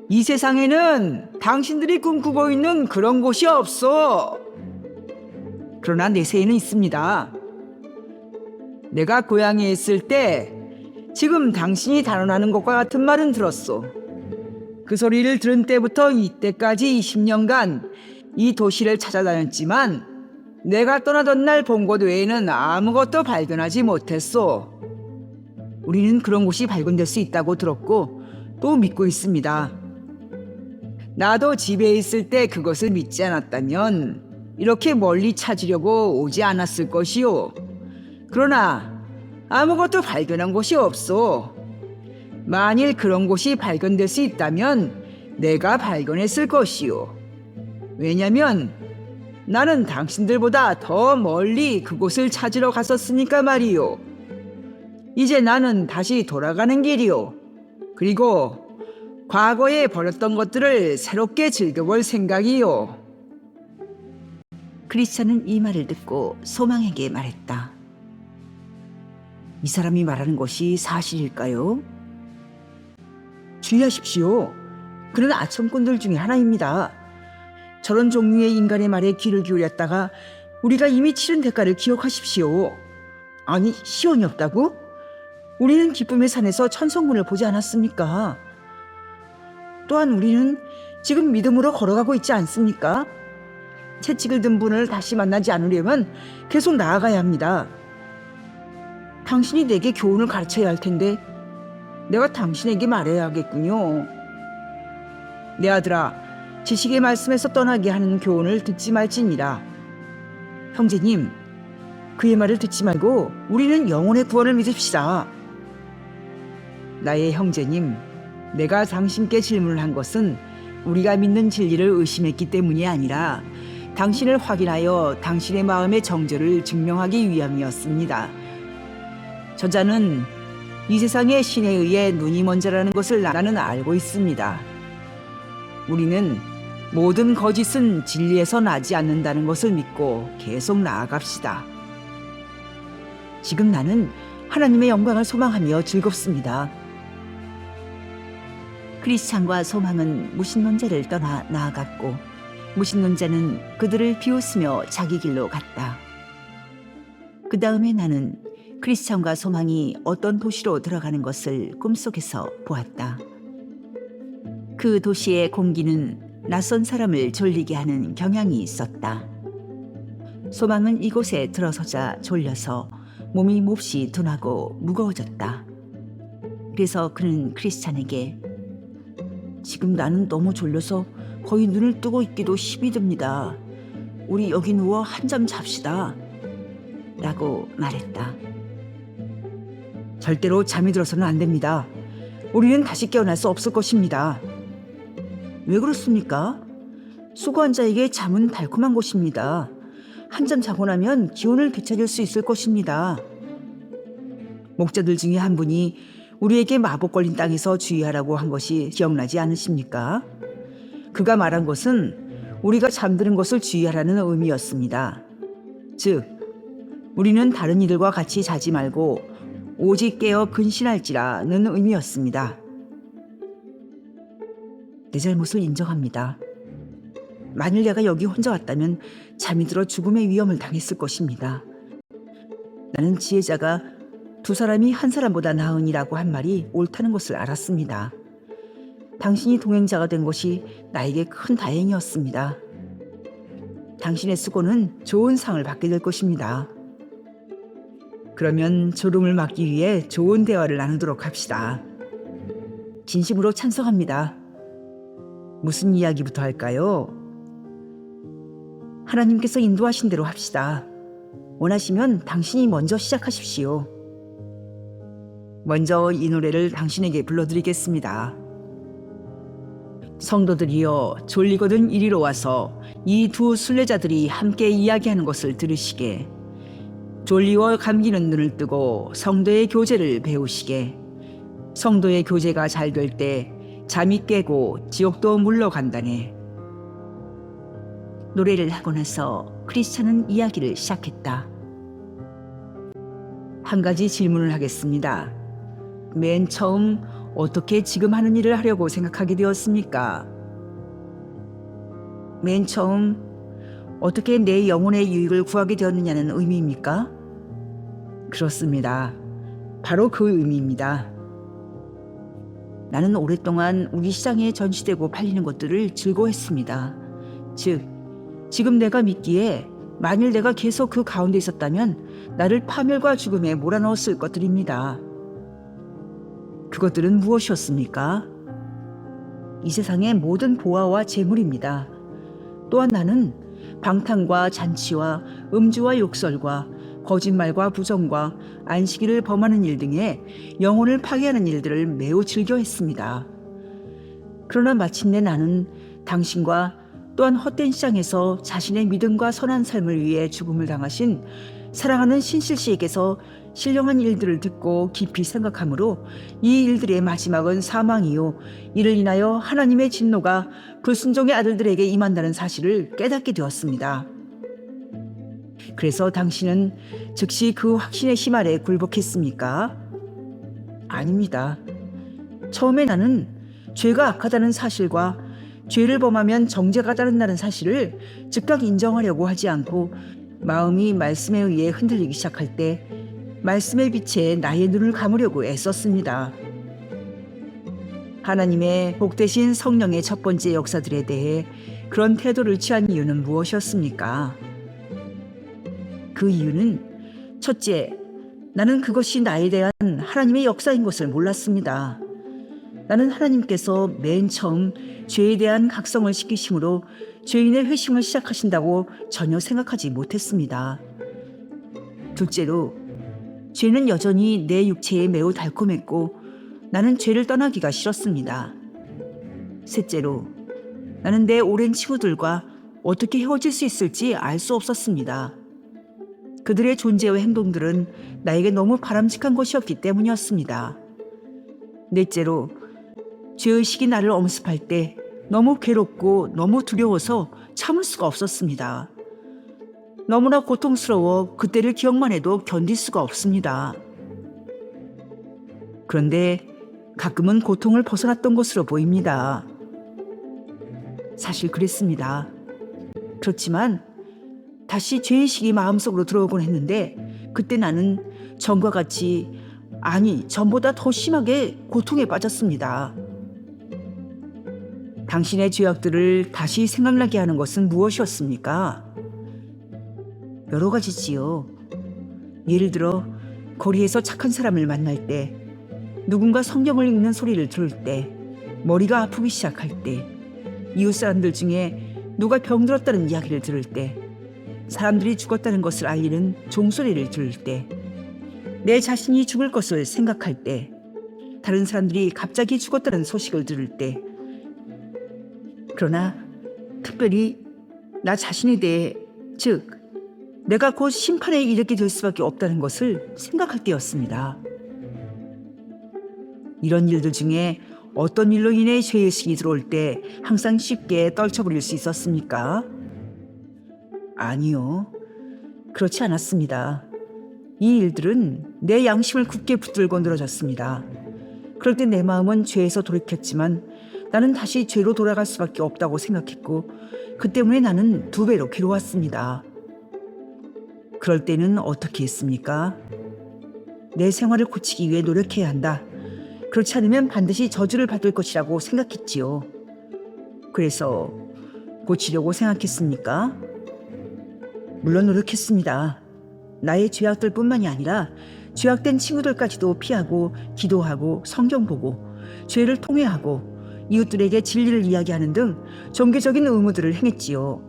이 세상에는 당신들이 꿈꾸고 있는 그런 곳이 없어. 그러나 내세에는 있습니다. 내가 고향에 있을 때 지금 당신이 단언하는 것과 같은 말은 들었소. 그 소리를 들은 때부터 이때까지 20년간 이 도시를 찾아다녔지만 내가 떠나던 날 본 곳 외에는 아무것도 발견하지 못했소. 우리는 그런 곳이 발견될 수 있다고 들었고 또 믿고 있습니다. 나도 집에 있을 때 그것을 믿지 않았다면 이렇게 멀리 찾으려고 오지 않았을 것이오. 그러나 아무것도 발견한 곳이 없소. 만일 그런 곳이 발견될 수 있다면 내가 발견했을 것이오. 왜냐면 나는 당신들보다 더 멀리 그곳을 찾으러 갔었으니까 말이오. 이제 나는 다시 돌아가는 길이오. 그리고 과거에 버렸던 것들을 새롭게 즐겨볼 생각이오. 크리스찬은 이 말을 듣고 소망에게 말했다. 이 사람이 말하는 것이 사실일까요? 주의하십시오. 그는 아첨꾼들 중에 하나입니다. 저런 종류의 인간의 말에 귀를 기울였다가 우리가 이미 치른 대가를 기억하십시오. 아니, 시온이 없다고? 우리는 기쁨의 산에서 천성문을 보지 않았습니까? 또한 우리는 지금 믿음으로 걸어가고 있지 않습니까? 채찍을 든 분을 다시 만나지 않으려면 계속 나아가야 합니다. 당신이 내게 교훈을 가르쳐야 할 텐데 내가 당신에게 말해야 하겠군요. 내 아들아, 지식의 말씀에서 떠나게 하는 교훈을 듣지 말지니라. 형제님, 그의 말을 듣지 말고 우리는 영혼의 구원을 믿읍시다. 나의 형제님, 내가 당신께 질문을 한 것은 우리가 믿는 진리를 의심했기 때문이 아니라 당신을 확인하여 당신의 마음의 정절을 증명하기 위함이었습니다. 저자는 이 세상의 신에 의해 눈이 먼저라는 것을 나는 알고 있습니다. 우리는 모든 거짓은 진리에서 나지 않는다는 것을 믿고 계속 나아갑시다. 지금 나는 하나님의 영광을 소망하며 즐겁습니다. 크리스찬과 소망은 무신론자를 떠나 나아갔고 무신론자는 그들을 비웃으며 자기 길로 갔다. 그 다음에 나는 크리스찬과 소망이 어떤 도시로 들어가는 것을 꿈속에서 보았다. 그 도시의 공기는 낯선 사람을 졸리게 하는 경향이 있었다. 소망은 이곳에 들어서자 졸려서 몸이 몹시 둔하고 무거워졌다. 그래서 그는 크리스찬에게 지금 나는 너무 졸려서 거의 눈을 뜨고 있기도 힘이 듭니다. 우리 여기 누워 한잠 잡시다. 라고 말했다. 절대로 잠이 들어서는 안 됩니다. 우리는 다시 깨어날 수 없을 것입니다. 왜 그렇습니까? 수고한 자에게 잠은 달콤한 것입니다. 한잠 자고 나면 기운을 되찾을 수 있을 것입니다. 목자들 중에 한 분이 우리에게 마법 걸린 땅에서 주의하라고 한 것이 기억나지 않으십니까? 그가 말한 것은 우리가 잠드는 것을 주의하라는 의미였습니다. 즉, 우리는 다른 이들과 같이 자지 말고 오직 깨어 근신할지라는 의미였습니다. 내 잘못을 인정합니다. 만일 내가 여기 혼자 왔다면 잠이 들어 죽음의 위험을 당했을 것입니다. 나는 지혜자가 두 사람이 한 사람보다 나으니라고 한 말이 옳다는 것을 알았습니다. 당신이 동행자가 된 것이 나에게 큰 다행이었습니다. 당신의 수고는 좋은 상을 받게 될 것입니다. 그러면 졸음을 막기 위해 좋은 대화를 나누도록 합시다. 진심으로 찬성합니다. 무슨 이야기부터 할까요? 하나님께서 인도하신 대로 합시다. 원하시면 당신이 먼저 시작하십시오. 먼저 이 노래를 당신에게 불러드리겠습니다. 성도들이여, 졸리거든 이리로 와서 이 두 순례자들이 함께 이야기하는 것을 들으시게. 졸리워 감기는 눈을 뜨고 성도의 교제를 배우시게. 성도의 교제가 잘 될 때 잠이 깨고 지옥도 물러간다네. 노래를 하고 나서 크리스찬은 이야기를 시작했다. 한 가지 질문을 하겠습니다. 맨 처음 어떻게 지금 하는 일을 하려고 생각하게 되었습니까? 맨 처음 어떻게 내 영혼의 유익을 구하게 되었느냐는 의미입니까? 그렇습니다. 바로 그 의미입니다. 나는 오랫동안 우리 시장에 전시되고 팔리는 것들을 즐거워했습니다. 즉, 지금 내가 믿기에 만일 내가 계속 그 가운데 있었다면 나를 파멸과 죽음에 몰아넣었을 것들입니다. 그것들은 무엇이었습니까? 이 세상의 모든 보화와 재물입니다. 또한 나는 방탕과 잔치와 음주와 욕설과 거짓말과 부정과 안식일을 범하는 일 등의 영혼을 파괴하는 일들을 매우 즐겨했습니다. 그러나 마침내 나는 당신과 또한 헛된 시장에서 자신의 믿음과 선한 삶을 위해 죽음을 당하신 사랑하는 신실 씨에게서 신령한 일들을 듣고 깊이 생각하므로 이 일들의 마지막은 사망이요, 이를 인하여 하나님의 진노가 불순종의 아들들에게 임한다는 사실을 깨닫게 되었습니다. 그래서 당신은 즉시 그 확신의 힘아래 굴복했습니까? 아닙니다. 처음에 나는 죄가 악하다는 사실과 죄를 범하면 정죄가 따른다는 사실을 즉각 인정하려고 하지 않고 마음이 말씀에 의해 흔들리기 시작할 때 말씀의 빛에 나의 눈을 감으려고 애썼습니다. 하나님의 복되신 성령의 첫 번째 역사들에 대해 그런 태도를 취한 이유는 무엇이었습니까? 그 이유는 첫째, 나는 그것이 나에 대한 하나님의 역사인 것을 몰랐습니다. 나는 하나님께서 맨 처음 죄에 대한 각성을 시키심으로 죄인의 회심을 시작하신다고 전혀 생각하지 못했습니다. 둘째로, 죄는 여전히 내 육체에 매우 달콤했고 나는 죄를 떠나기가 싫었습니다. 셋째로, 나는 내 오랜 친구들과 어떻게 헤어질 수 있을지 알 수 없었습니다. 그들의 존재와 행동들은 나에게 너무 바람직한 것이었기 때문이었습니다. 넷째로, 죄의식이 나를 엄습할 때 너무 괴롭고 너무 두려워서 참을 수가 없었습니다. 너무나 고통스러워 그때를 기억만 해도 견딜 수가 없습니다. 그런데 가끔은 고통을 벗어났던 것으로 보입니다. 사실 그랬습니다. 그렇지만 다시 죄의식이 마음속으로 들어오곤 했는데 그때 나는 전과 같이, 아니 전보다 더 심하게 고통에 빠졌습니다. 당신의 죄악들을 다시 생각나게 하는 것은 무엇이었습니까? 여러 가지지요. 예를 들어 거리에서 착한 사람을 만날 때, 누군가 성경을 읽는 소리를 들을 때, 머리가 아프기 시작할 때, 이웃 사람들 중에 누가 병들었다는 이야기를 들을 때, 사람들이 죽었다는 것을 알리는 종소리를 들을 때, 내 자신이 죽을 것을 생각할 때, 다른 사람들이 갑자기 죽었다는 소식을 들을 때, 그러나 특별히 나 자신에 대해, 즉 내가 곧 심판에 이르게 될 수밖에 없다는 것을 생각할 때였습니다. 이런 일들 중에 어떤 일로 인해 죄의식이 들어올 때 항상 쉽게 떨쳐버릴 수 있었습니까? 아니요. 그렇지 않았습니다. 이 일들은 내 양심을 굳게 붙들고 늘어졌습니다. 그럴 때 내 마음은 죄에서 돌이켰지만 나는 다시 죄로 돌아갈 수밖에 없다고 생각했고, 그 때문에 나는 2배로 괴로웠습니다. 그럴 때는 어떻게 했습니까? 내 생활을 고치기 위해 노력해야 한다. 그렇지 않으면 반드시 저주를 받을 것이라고 생각했지요. 그래서 고치려고 생각했습니까? 물론 노력했습니다. 나의 죄악들 뿐만이 아니라 죄악된 친구들까지도 피하고 기도하고 성경 보고 죄를 통회하고 이웃들에게 진리를 이야기하는 등 종교적인 의무들을 행했지요.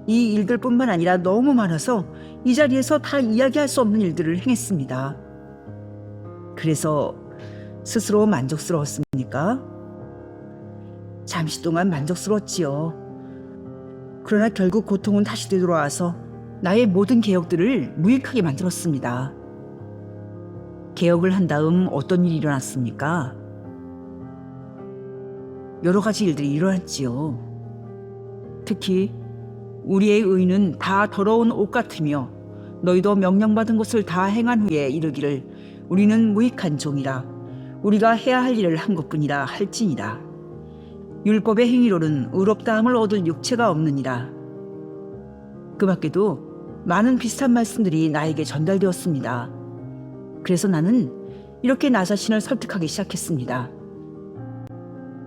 이 일들뿐만 아니라 너무 많아서 이 자리에서 다 이야기할 수 없는 일들을 행했습니다. 그래서 스스로 만족스러웠습니까? 잠시 동안 만족스러웠지요. 그러나 결국 고통은 다시 되돌아와서 나의 모든 개혁들을 무익하게 만들었습니다. 개혁을 한 다음 어떤 일이 일어났습니까? 여러 가지 일들이 일어났지요. 특히 우리의 의는 다 더러운 옷 같으며 너희도 명령받은 것을 다 행한 후에 이르기를 우리는 무익한 종이라 우리가 해야 할 일을 한 것뿐이라 할지니라. 율법의 행위로는 의롭다함을 얻을 육체가 없느니라. 그 밖에도 많은 비슷한 말씀들이 나에게 전달되었습니다. 그래서 나는 이렇게 나 자신을 설득하기 시작했습니다.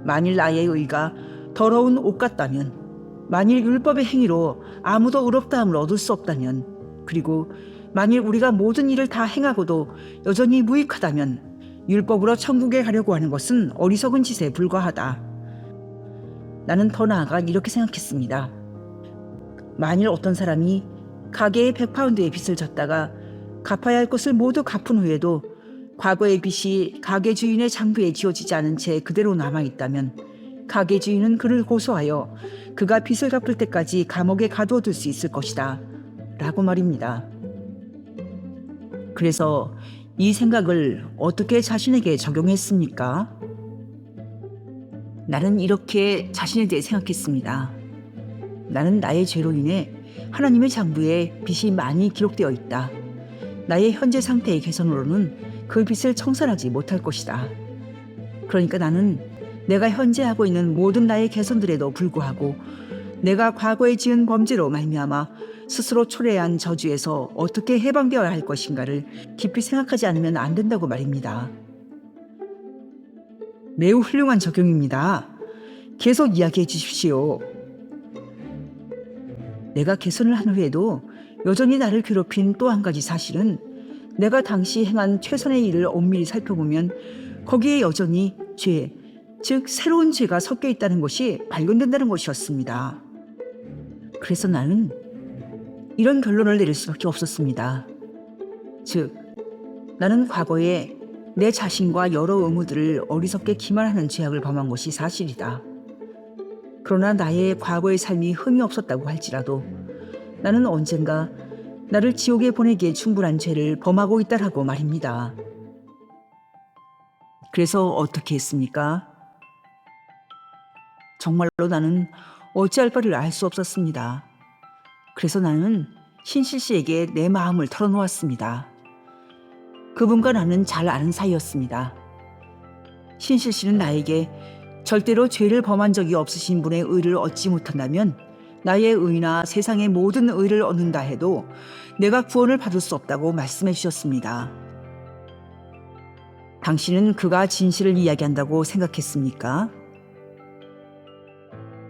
만일 나의 의가 더러운 옷 같다면, 만일 율법의 행위로 아무도 의롭다함을 얻을 수 없다면, 그리고 만일 우리가 모든 일을 다 행하고도 여전히 무익하다면 율법으로 천국에 가려고 하는 것은 어리석은 짓에 불과하다. 나는 더 나아가 이렇게 생각했습니다. 만일 어떤 사람이 가게에 100파운드의 빚을 졌다가 갚아야 할 것을 모두 갚은 후에도 과거의 빚이 가게 주인의 장부에 지워지지 않은 채 그대로 남아있다면 가게 주인은 그를 고소하여 그가 빚을 갚을 때까지 감옥에 가두어둘 수 있을 것이다 라고 말입니다. 그래서 이 생각을 어떻게 자신에게 적용했습니까? 나는 이렇게 자신에 대해 생각했습니다. 나는 나의 죄로 인해 하나님의 장부에 빚이 많이 기록되어 있다. 나의 현재 상태의 개선으로는 그 빚을 청산하지 못할 것이다. 그러니까 나는 내가 현재 하고 있는 모든 나의 개선들에도 불구하고 내가 과거에 지은 범죄로 말미암아 스스로 초래한 저주에서 어떻게 해방되어야 할 것인가를 깊이 생각하지 않으면 안 된다고 말입니다. 매우 훌륭한 적용입니다. 계속 이야기해 주십시오. 내가 개선을 한 후에도 여전히 나를 괴롭힌 또 한 가지 사실은 내가 당시 행한 최선의 일을 엄밀히 살펴보면 거기에 여전히 죄, 즉 새로운 죄가 섞여 있다는 것이 발견된다는 것이었습니다. 그래서 나는 이런 결론을 내릴 수밖에 없었습니다. 즉, 나는 과거에 내 자신과 여러 의무들을 어리석게 기만하는 죄악을 범한 것이 사실이다. 그러나 나의 과거의 삶이 흠이 없었다고 할지라도 나는 언젠가 나를 지옥에 보내기에 충분한 죄를 범하고 있다라고 말입니다. 그래서 어떻게 했습니까? 정말로 나는 어찌할 바를 알 수 없었습니다. 그래서 나는 신실 씨에게 내 마음을 털어놓았습니다. 그분과 나는 잘 아는 사이였습니다. 신실 씨는 나에게 절대로 죄를 범한 적이 없으신 분의 의를 얻지 못한다면 나의 의나 세상의 모든 의를 얻는다 해도 내가 구원을 받을 수 없다고 말씀해 주셨습니다. 당신은 그가 진실을 이야기한다고 생각했습니까?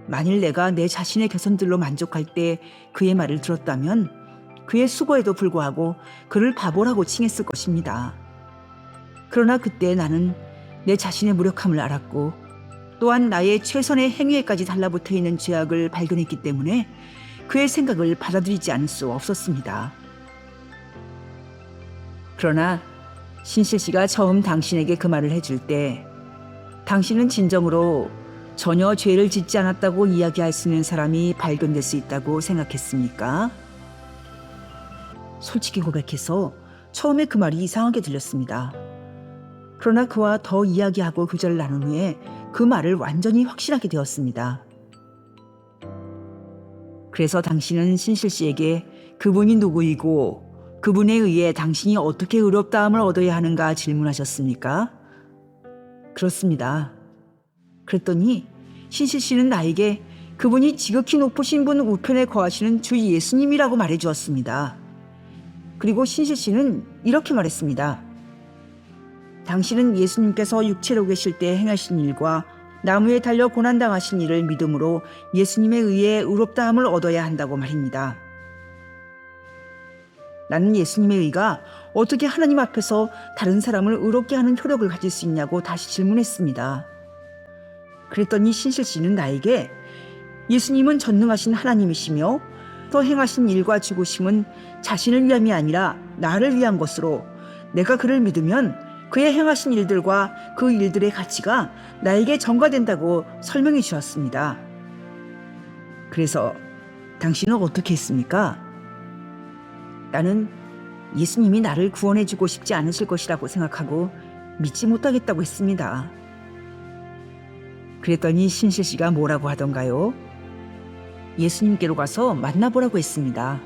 만일 내가 내 자신의 개선들로 만족할 때 그의 말을 들었다면 그의 수고에도 불구하고 그를 바보라고 칭했을 것입니다. 그러나 그때 나는 내 자신의 무력함을 알았고 또한 나의 최선의 행위에까지 달라붙어 있는 죄악을 발견했기 때문에 그의 생각을 받아들이지 않을 수 없었습니다. 그러나 신실 씨가 처음 당신에게 그 말을 해줄 때 당신은 진정으로 전혀 죄를 짓지 않았다고 이야기할 수 있는 사람이 발견될 수 있다고 생각했습니까? 솔직히 고백해서 처음에 그 말이 이상하게 들렸습니다. 그러나 그와 더 이야기하고 교제를 나눈 후에 그 말을 완전히 확신하게 되었습니다. 그래서 당신은 신실 씨에게 그분이 누구이고 그분에 의해 당신이 어떻게 의롭다함을 얻어야 하는가 질문하셨습니까? 그렇습니다. 그랬더니 신실 씨는 나에게 그분이 지극히 높으신 분 우편에 거하시는 주 예수님이라고 말해 주었습니다. 그리고 신실 씨는 이렇게 말했습니다. 당신은 예수님께서 육체로 계실 때 행하신 일과 나무에 달려 고난당하신 일을 믿음으로 예수님에 의해 의롭다함을 얻어야 한다고 말입니다. 나는 예수님의 의가 어떻게 하나님 앞에서 다른 사람을 의롭게 하는 효력을 가질 수 있냐고 다시 질문했습니다. 그랬더니 신실 씨는 나에게 예수님은 전능하신 하나님이시며 또 행하신 일과 죽으심은 자신을 위함이 아니라 나를 위한 것으로 내가 그를 믿으면 그의 행하신 일들과 그 일들의 가치가 나에게 전가된다고 설명해 주었습니다. 그래서 당신은 어떻게 했습니까? 나는 예수님이 나를 구원해 주고 싶지 않으실 것이라고 생각하고 믿지 못하겠다고 했습니다. 그랬더니 신실 씨가 뭐라고 하던가요? 예수님께로 가서 만나보라고 했습니다.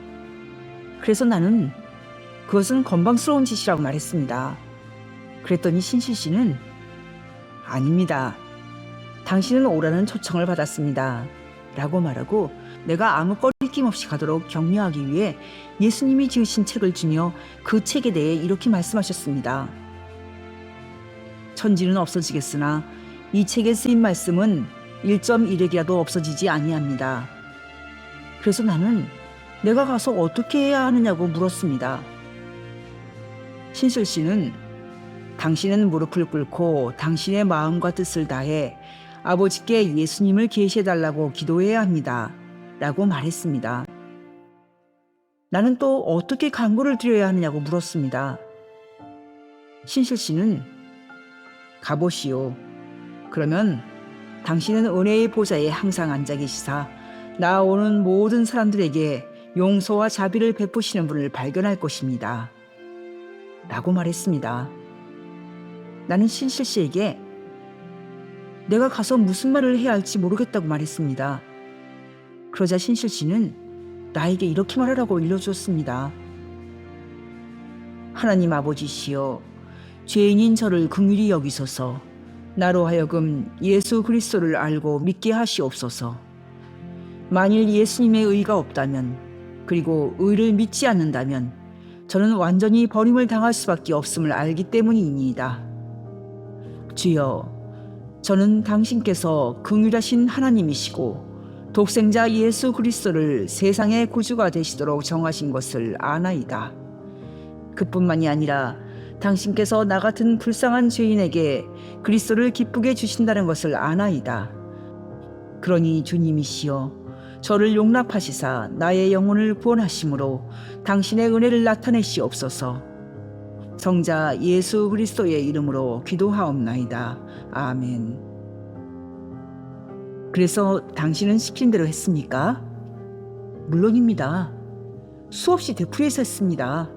그래서 나는 그것은 건방스러운 짓이라고 말했습니다. 그랬더니 신실 씨는 아닙니다. 당신은 오라는 초청을 받았습니다. 라고 말하고 내가 아무 꺼리낌 없이 가도록 격려하기 위해 예수님이 지으신 책을 주며 그 책에 대해 이렇게 말씀하셨습니다. 천지는 없어지겠으나 이 책에 쓰인 말씀은 1.1획이라도 없어지지 아니합니다. 그래서 나는 내가 가서 어떻게 해야 하느냐고 물었습니다. 신실 씨는 당신은 무릎을 꿇고 당신의 마음과 뜻을 다해 아버지께 예수님을 계시해달라고 기도해야 합니다. 라고 말했습니다. 나는 또 어떻게 간구를 드려야 하느냐고 물었습니다. 신실 씨는 가보시오. 그러면 당신은 은혜의 보좌에 항상 앉아 계시사 나오는 모든 사람들에게 용서와 자비를 베푸시는 분을 발견할 것입니다. 라고 말했습니다. 나는 신실 씨에게 내가 가서 무슨 말을 해야 할지 모르겠다고 말했습니다. 그러자 신실 씨는 나에게 이렇게 말하라고 일러주었습니다. 하나님 아버지시여, 죄인인 저를 긍휼히 여기소서. 나로 하여금 예수 그리스도를 알고 믿게 하시옵소서. 만일 예수님의 의가 없다면, 그리고 의를 믿지 않는다면 저는 완전히 버림을 당할 수밖에 없음을 알기 때문이니이다. 주여, 저는 당신께서 긍휼하신 하나님이시고 독생자 예수 그리스도를 세상의 구주가 되시도록 정하신 것을 아나이다. 그뿐만이 아니라 당신께서 나 같은 불쌍한 죄인에게 그리스도를 기쁘게 주신다는 것을 아나이다. 그러니 주님이시여, 저를 용납하시사 나의 영혼을 구원하심으로 당신의 은혜를 나타내시옵소서. 성자 예수 그리스도의 이름으로 기도하옵나이다. 아멘. 그래서 당신은 시킨 대로 했습니까? 물론입니다. 수없이 되풀이해서 했습니다.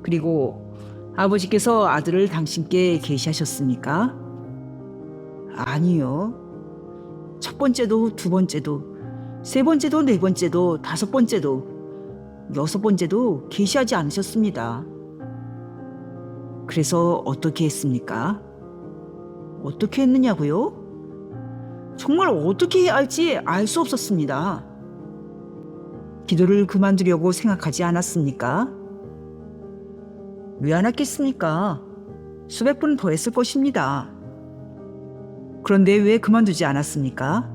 그리고 아버지께서 아들을 당신께 계시하셨습니까? 아니요. 첫 번째도 두 번째도 세 번째도 네 번째도 다섯 번째도 여섯 번째도 계시하지 않으셨습니다. 그래서 어떻게 했습니까? 어떻게 했느냐고요? 정말 어떻게 해야 할지 알 수 없었습니다. 기도를 그만두려고 생각하지 않았습니까? 왜 안 했겠습니까? 수백 번 더 했을 것입니다. 그런데 왜 그만두지 않았습니까?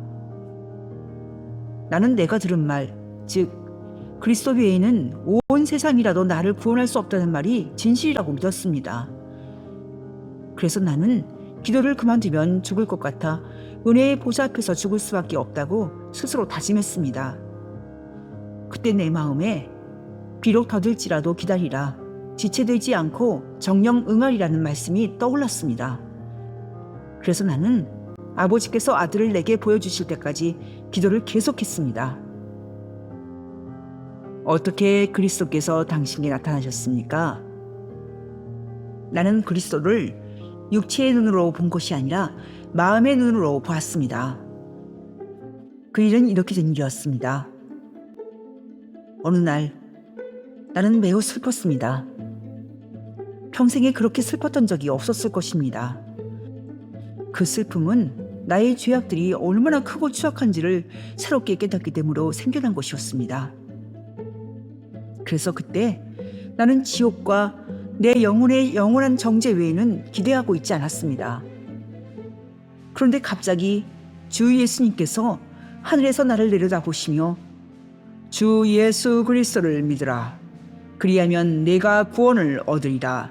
나는 내가 들은 말, 즉 그리스도 외에는 온 세상이라도 나를 구원할 수 없다는 말이 진실이라고 믿었습니다. 그래서 나는 기도를 그만두면 죽을 것 같아 은혜의 보좌 앞에서 죽을 수밖에 없다고 스스로 다짐했습니다. 그때 내 마음에 비록 더딜지라도 기다리라, 지체되지 않고 정령 응하리라는 말씀이 떠올랐습니다. 그래서 나는 아버지께서 아들을 내게 보여주실 때까지 기도를 계속했습니다. 어떻게 그리스도께서 당신에게 나타나셨습니까? 나는 그리스도를 육체의 눈으로 본 것이 아니라 마음의 눈으로 보았습니다. 그 일은 이렇게 된 일이었습니다. 어느 날 나는 매우 슬펐습니다. 평생에 그렇게 슬펐던 적이 없었을 것입니다. 그 슬픔은 나의 죄악들이 얼마나 크고 추악한지를 새롭게 깨닫게 되므로 생겨난 것이었습니다. 그래서 그때 나는 지옥과 내 영혼의 영원한 정죄 외에는 기대하고 있지 않았습니다. 그런데 갑자기 주 예수님께서 하늘에서 나를 내려다보시며 주 예수 그리스도를 믿으라. 그리하면 내가 구원을 얻으리라.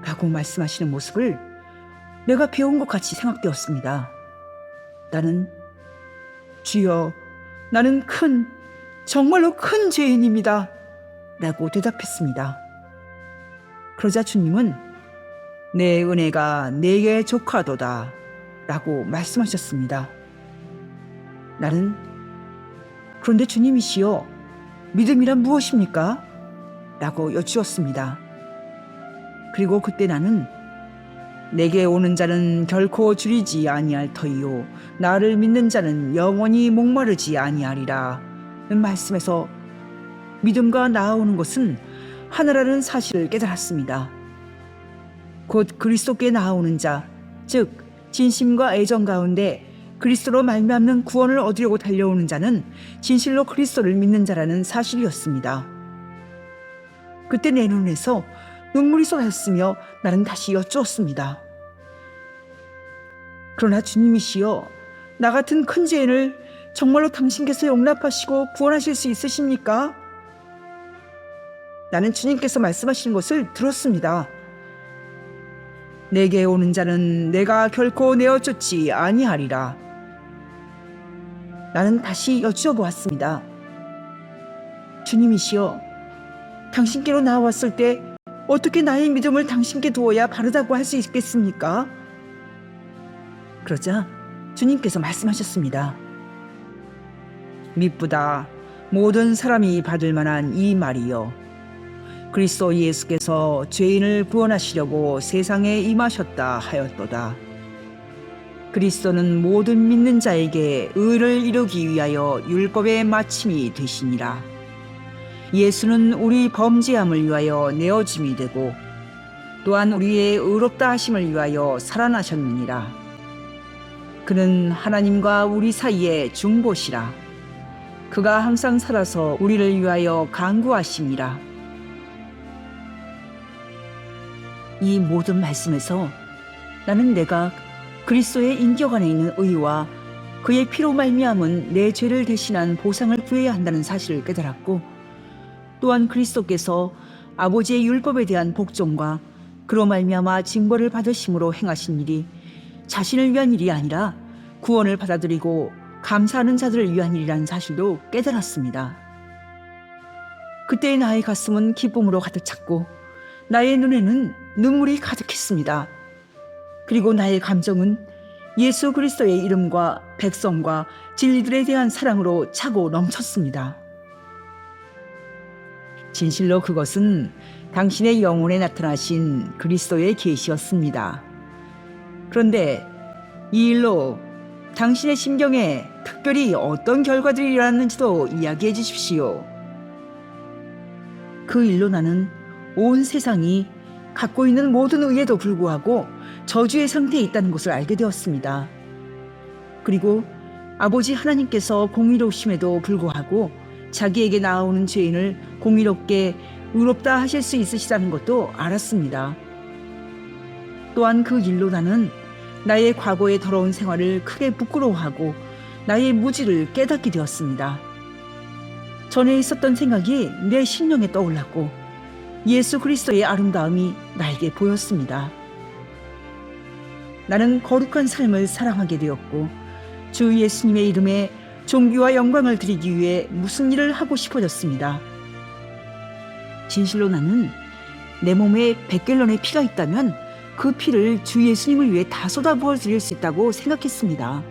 라고 말씀하시는 모습을 내가 배운 것 같이 생각되었습니다. 나는 주여, 나는 정말로 큰 죄인입니다. 라고 대답했습니다. 그러자 주님은 내 은혜가 내게 족하도다 라고 말씀하셨습니다. 나는 그런데 주님이시여, 믿음이란 무엇입니까? 라고 여쭈었습니다. 그리고 그때 나는 내게 오는 자는 결코 줄이지 아니할 터이요 나를 믿는 자는 영원히 목마르지 아니하리라 는 말씀에서 믿음과 나아오는 것은 하나라는 사실을 깨달았습니다. 곧 그리스도께 나아오는 자, 즉 진심과 애정 가운데 그리스도로 말미암는 구원을 얻으려고 달려오는 자는 진실로 그리스도를 믿는 자라는 사실이었습니다. 그때 내 눈에서 눈물이 쏟아졌으며 나는 다시 여쭈었습니다. 그러나 주님이시여, 나 같은 큰 죄인을 정말로 당신께서 용납하시고 구원하실 수 있으십니까? 나는 주님께서 말씀하시는 것을 들었습니다. 내게 오는 자는 내가 결코 내어쫓지 아니하리라. 나는 다시 여쭈어 보았습니다. 주님이시여, 당신께로 나왔을 때 어떻게 나의 믿음을 당신께 두어야 바르다고 할 수 있겠습니까? 그러자 주님께서 말씀하셨습니다. 미쁘다 모든 사람이 받을 만한 이 말이여. 그리스도 예수께서 죄인을 구원하시려고 세상에 임하셨다 하였도다. 그리스도는 모든 믿는 자에게 의를 이루기 위하여 율법의 마침이 되시니라. 예수는 우리 범죄함을 위하여 내어짐이 되고 또한 우리의 의롭다 하심을 위하여 살아나셨느니라. 그는 하나님과 우리 사이의 중보시라. 그가 항상 살아서 우리를 위하여 간구하심이라. 이 모든 말씀에서 나는 내가 그리스도의 인격 안에 있는 의와 그의 피로 말미암은 내 죄를 대신한 보상을 구해야 한다는 사실을 깨달았고, 또한 그리스도께서 아버지의 율법에 대한 복종과 그로 말미암아 징벌을 받으심으로 행하신 일이 자신을 위한 일이 아니라 구원을 받아들이고 감사하는 자들을 위한 일이라는 사실도 깨달았습니다. 그때의 나의 가슴은 기쁨으로 가득 찼고 나의 눈에는 눈물이 가득했습니다. 그리고 나의 감정은 예수 그리스도의 이름과 백성과 진리들에 대한 사랑으로 차고 넘쳤습니다. 진실로 그것은 당신의 영혼에 나타나신 그리스도의 계시였습니다. 그런데 이 일로 당신의 심경에 특별히 어떤 결과들이 일어났는지도 이야기해 주십시오. 그 일로 나는 온 세상이 갖고 있는 모든 의에도 불구하고 저주의 상태에 있다는 것을 알게 되었습니다. 그리고 아버지 하나님께서 공의로우심에도 불구하고 자기에게 나아오는 죄인을 공의롭게 의롭다 하실 수 있으시다는 것도 알았습니다. 또한 그 일로 나는 나의 과거의 더러운 생활을 크게 부끄러워하고 나의 무지를 깨닫게 되었습니다. 전에 있었던 생각이 내 심령에 떠올랐고 예수 그리스도의 아름다움이 나에게 보였습니다. 나는 거룩한 삶을 사랑하게 되었고 주 예수님의 이름에 존귀와 영광을 드리기 위해 무슨 일을 하고 싶어졌습니다. 진실로 나는 내 몸에 100갤런의 피가 있다면 그 피를 주 예수님을 위해 다 쏟아부어 드릴 수 있다고 생각했습니다.